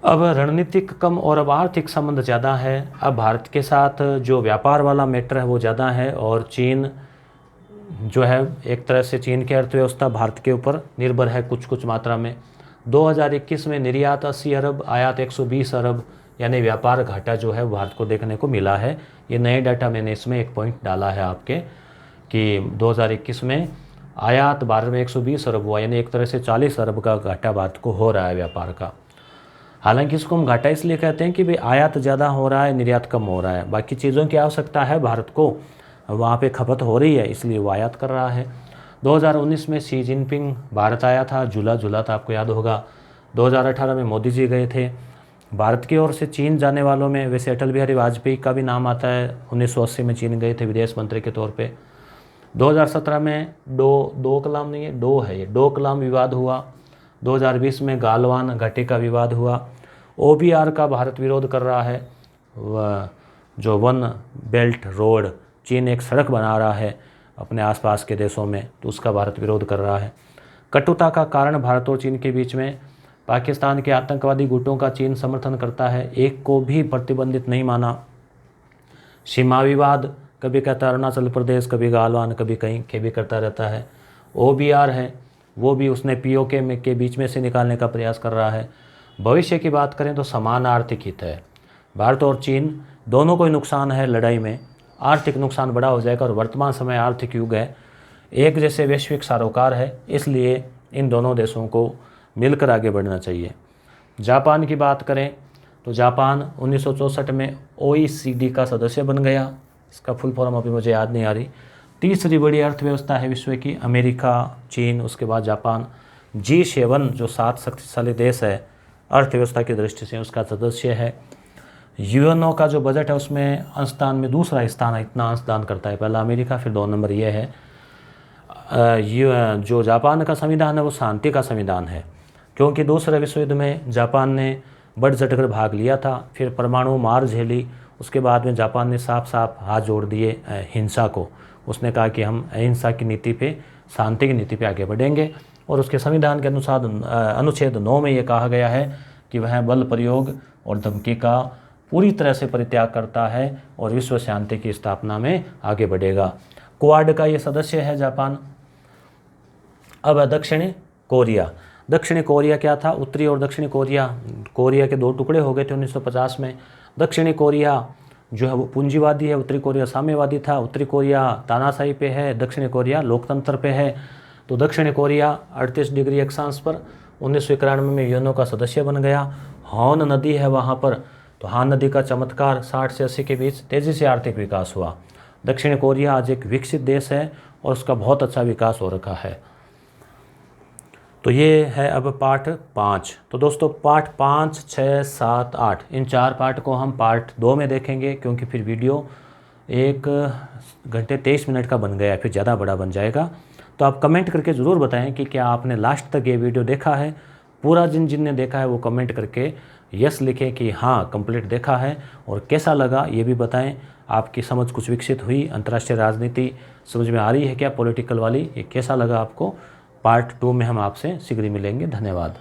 अब रणनीतिक कम और अब आर्थिक संबंध ज़्यादा है। अब भारत के साथ जो व्यापार वाला मैटर है वो ज़्यादा है, और चीन जो है एक तरह से चीन की अर्थव्यवस्था भारत के ऊपर निर्भर है कुछ मात्रा में। 2021 में निर्यात 80 अरब, आयात 120 अरब, यानी व्यापार घाटा जो है भारत को देखने को मिला है। ये नए डाटा मैंने इसमें एक पॉइंट डाला है आपके कि 2021 में आयात भारत में 120 अरब हुआ, यानी एक तरह से 40 अरब का घाटा भारत को हो रहा है व्यापार का। हालांकि इसको हम घाटा इसलिए कहते हैं कि भाई आयात ज़्यादा हो रहा है, निर्यात कम हो रहा है। बाकी चीज़ों की आवश्यकता है भारत को, वहाँ पे खपत हो रही है, इसलिए वो आयात कर रहा है। 2019 में शी जिनपिंग भारत आया था, झूला था, आपको याद होगा। 2018 में मोदी जी गए थे। भारत की ओर से चीन जाने वालों में वैसे अटल बिहारी वाजपेयी का भी नाम आता है, 1980 में चीन गए थे विदेश मंत्री के तौर पे। 2017 में डोकलाम विवाद हुआ। 2020 में गालवान घाटी का विवाद हुआ। OBR का भारत विरोध कर रहा है, जो वन बेल्ट रोड, चीन एक सड़क बना रहा है अपने आसपास के देशों में, तो उसका भारत विरोध कर रहा है। कटुता का कारण भारत और चीन के बीच में पाकिस्तान के आतंकवादी गुटों का चीन समर्थन करता है, एक को भी प्रतिबंधित नहीं माना। सीमा विवाद, कभी कहता है अरुणाचल प्रदेश, कभी गालवान, कभी कहीं के भी करता रहता है। OBR है, वो भी उसने POK के बीच में से निकालने का प्रयास कर रहा है। भविष्य की बात करें तो समान आर्थिक हित है। भारत और चीन दोनों को ही नुकसान है लड़ाई में, आर्थिक नुकसान बड़ा हो जाएगा, और वर्तमान समय आर्थिक युग है, एक जैसे वैश्विक सरोकार है, इसलिए इन दोनों देशों को मिलकर आगे बढ़ना चाहिए। जापान की बात करें तो जापान 1964 में OECD का सदस्य बन गया। इसका फुल फॉर्म अभी मुझे याद नहीं आ रही। तीसरी बड़ी अर्थव्यवस्था है विश्व की, अमेरिका, चीन, उसके बाद जापान। G7 जो 7 शक्तिशाली देश है अर्थव्यवस्था की दृष्टि से, उसका सदस्य है। UNO का जो बजट है उसमें अंशदान में दूसरा स्थान है, इतना अंशदान करता है, पहला अमेरिका, फिर 2 नंबर ये है। जो जापान का संविधान है वो शांति का संविधान है, क्योंकि दूसरे विश्व युद्ध में जापान ने बढ़ चढ़ कर भाग लिया था, फिर परमाणु मार झेली। उसके बाद में जापान ने साफ साफ हाथ जोड़ दिए हिंसा को। उसने कहा कि हम अहिंसा की नीति पे, शांति की नीति पे आगे बढ़ेंगे, और उसके संविधान के अनुसार अनुच्छेद 9 में ये कहा गया है कि वह बल प्रयोग और धमकी का पूरी तरह से परित्याग करता है और विश्व शांति की स्थापना में आगे बढ़ेगा। क्वाड का ये सदस्य है जापान। अब दक्षिणी कोरिया। दक्षिणी कोरिया क्या था? उत्तरी और दक्षिणी कोरिया, कोरिया के 2 टुकड़े हो गए थे 1950 में। दक्षिणी कोरिया जो है वो पूंजीवादी है, उत्तरी कोरिया साम्यवादी था। उत्तरी कोरिया तानाशाही पे है, दक्षिणी कोरिया लोकतंत्र पे है। तो दक्षिणी कोरिया 38 डिग्री अक्षांश पर 1991 में यूएनओ का सदस्य बन गया। हान नदी है वहाँ पर, तो हान नदी का चमत्कार 60 से 80 के बीच तेज़ी से आर्थिक विकास हुआ। दक्षिण कोरिया आज एक विकसित देश है और उसका बहुत अच्छा विकास हो रखा है। तो ये है अब पार्ट 5। तो दोस्तों पार्ट 5, 6, 7, 8 इन 4 पार्ट को हम पार्ट 2 में देखेंगे, क्योंकि फिर वीडियो 1 घंटे 23 मिनट का बन गया, फिर ज़्यादा बड़ा बन जाएगा। तो आप कमेंट करके ज़रूर बताएं कि क्या आपने लास्ट तक ये वीडियो देखा है। पूरा जिनने देखा है वो कमेंट करके यस लिखें कि हाँ कंप्लीट देखा है, और कैसा लगा ये भी बताएं। आपकी समझ कुछ विकसित हुई, अंतर्राष्ट्रीय राजनीति समझ में आ रही है क्या, पॉलिटिकल वाली, ये कैसा लगा आपको। पार्ट 2 में हम आपसे शीघ्र मिलेंगे। धन्यवाद।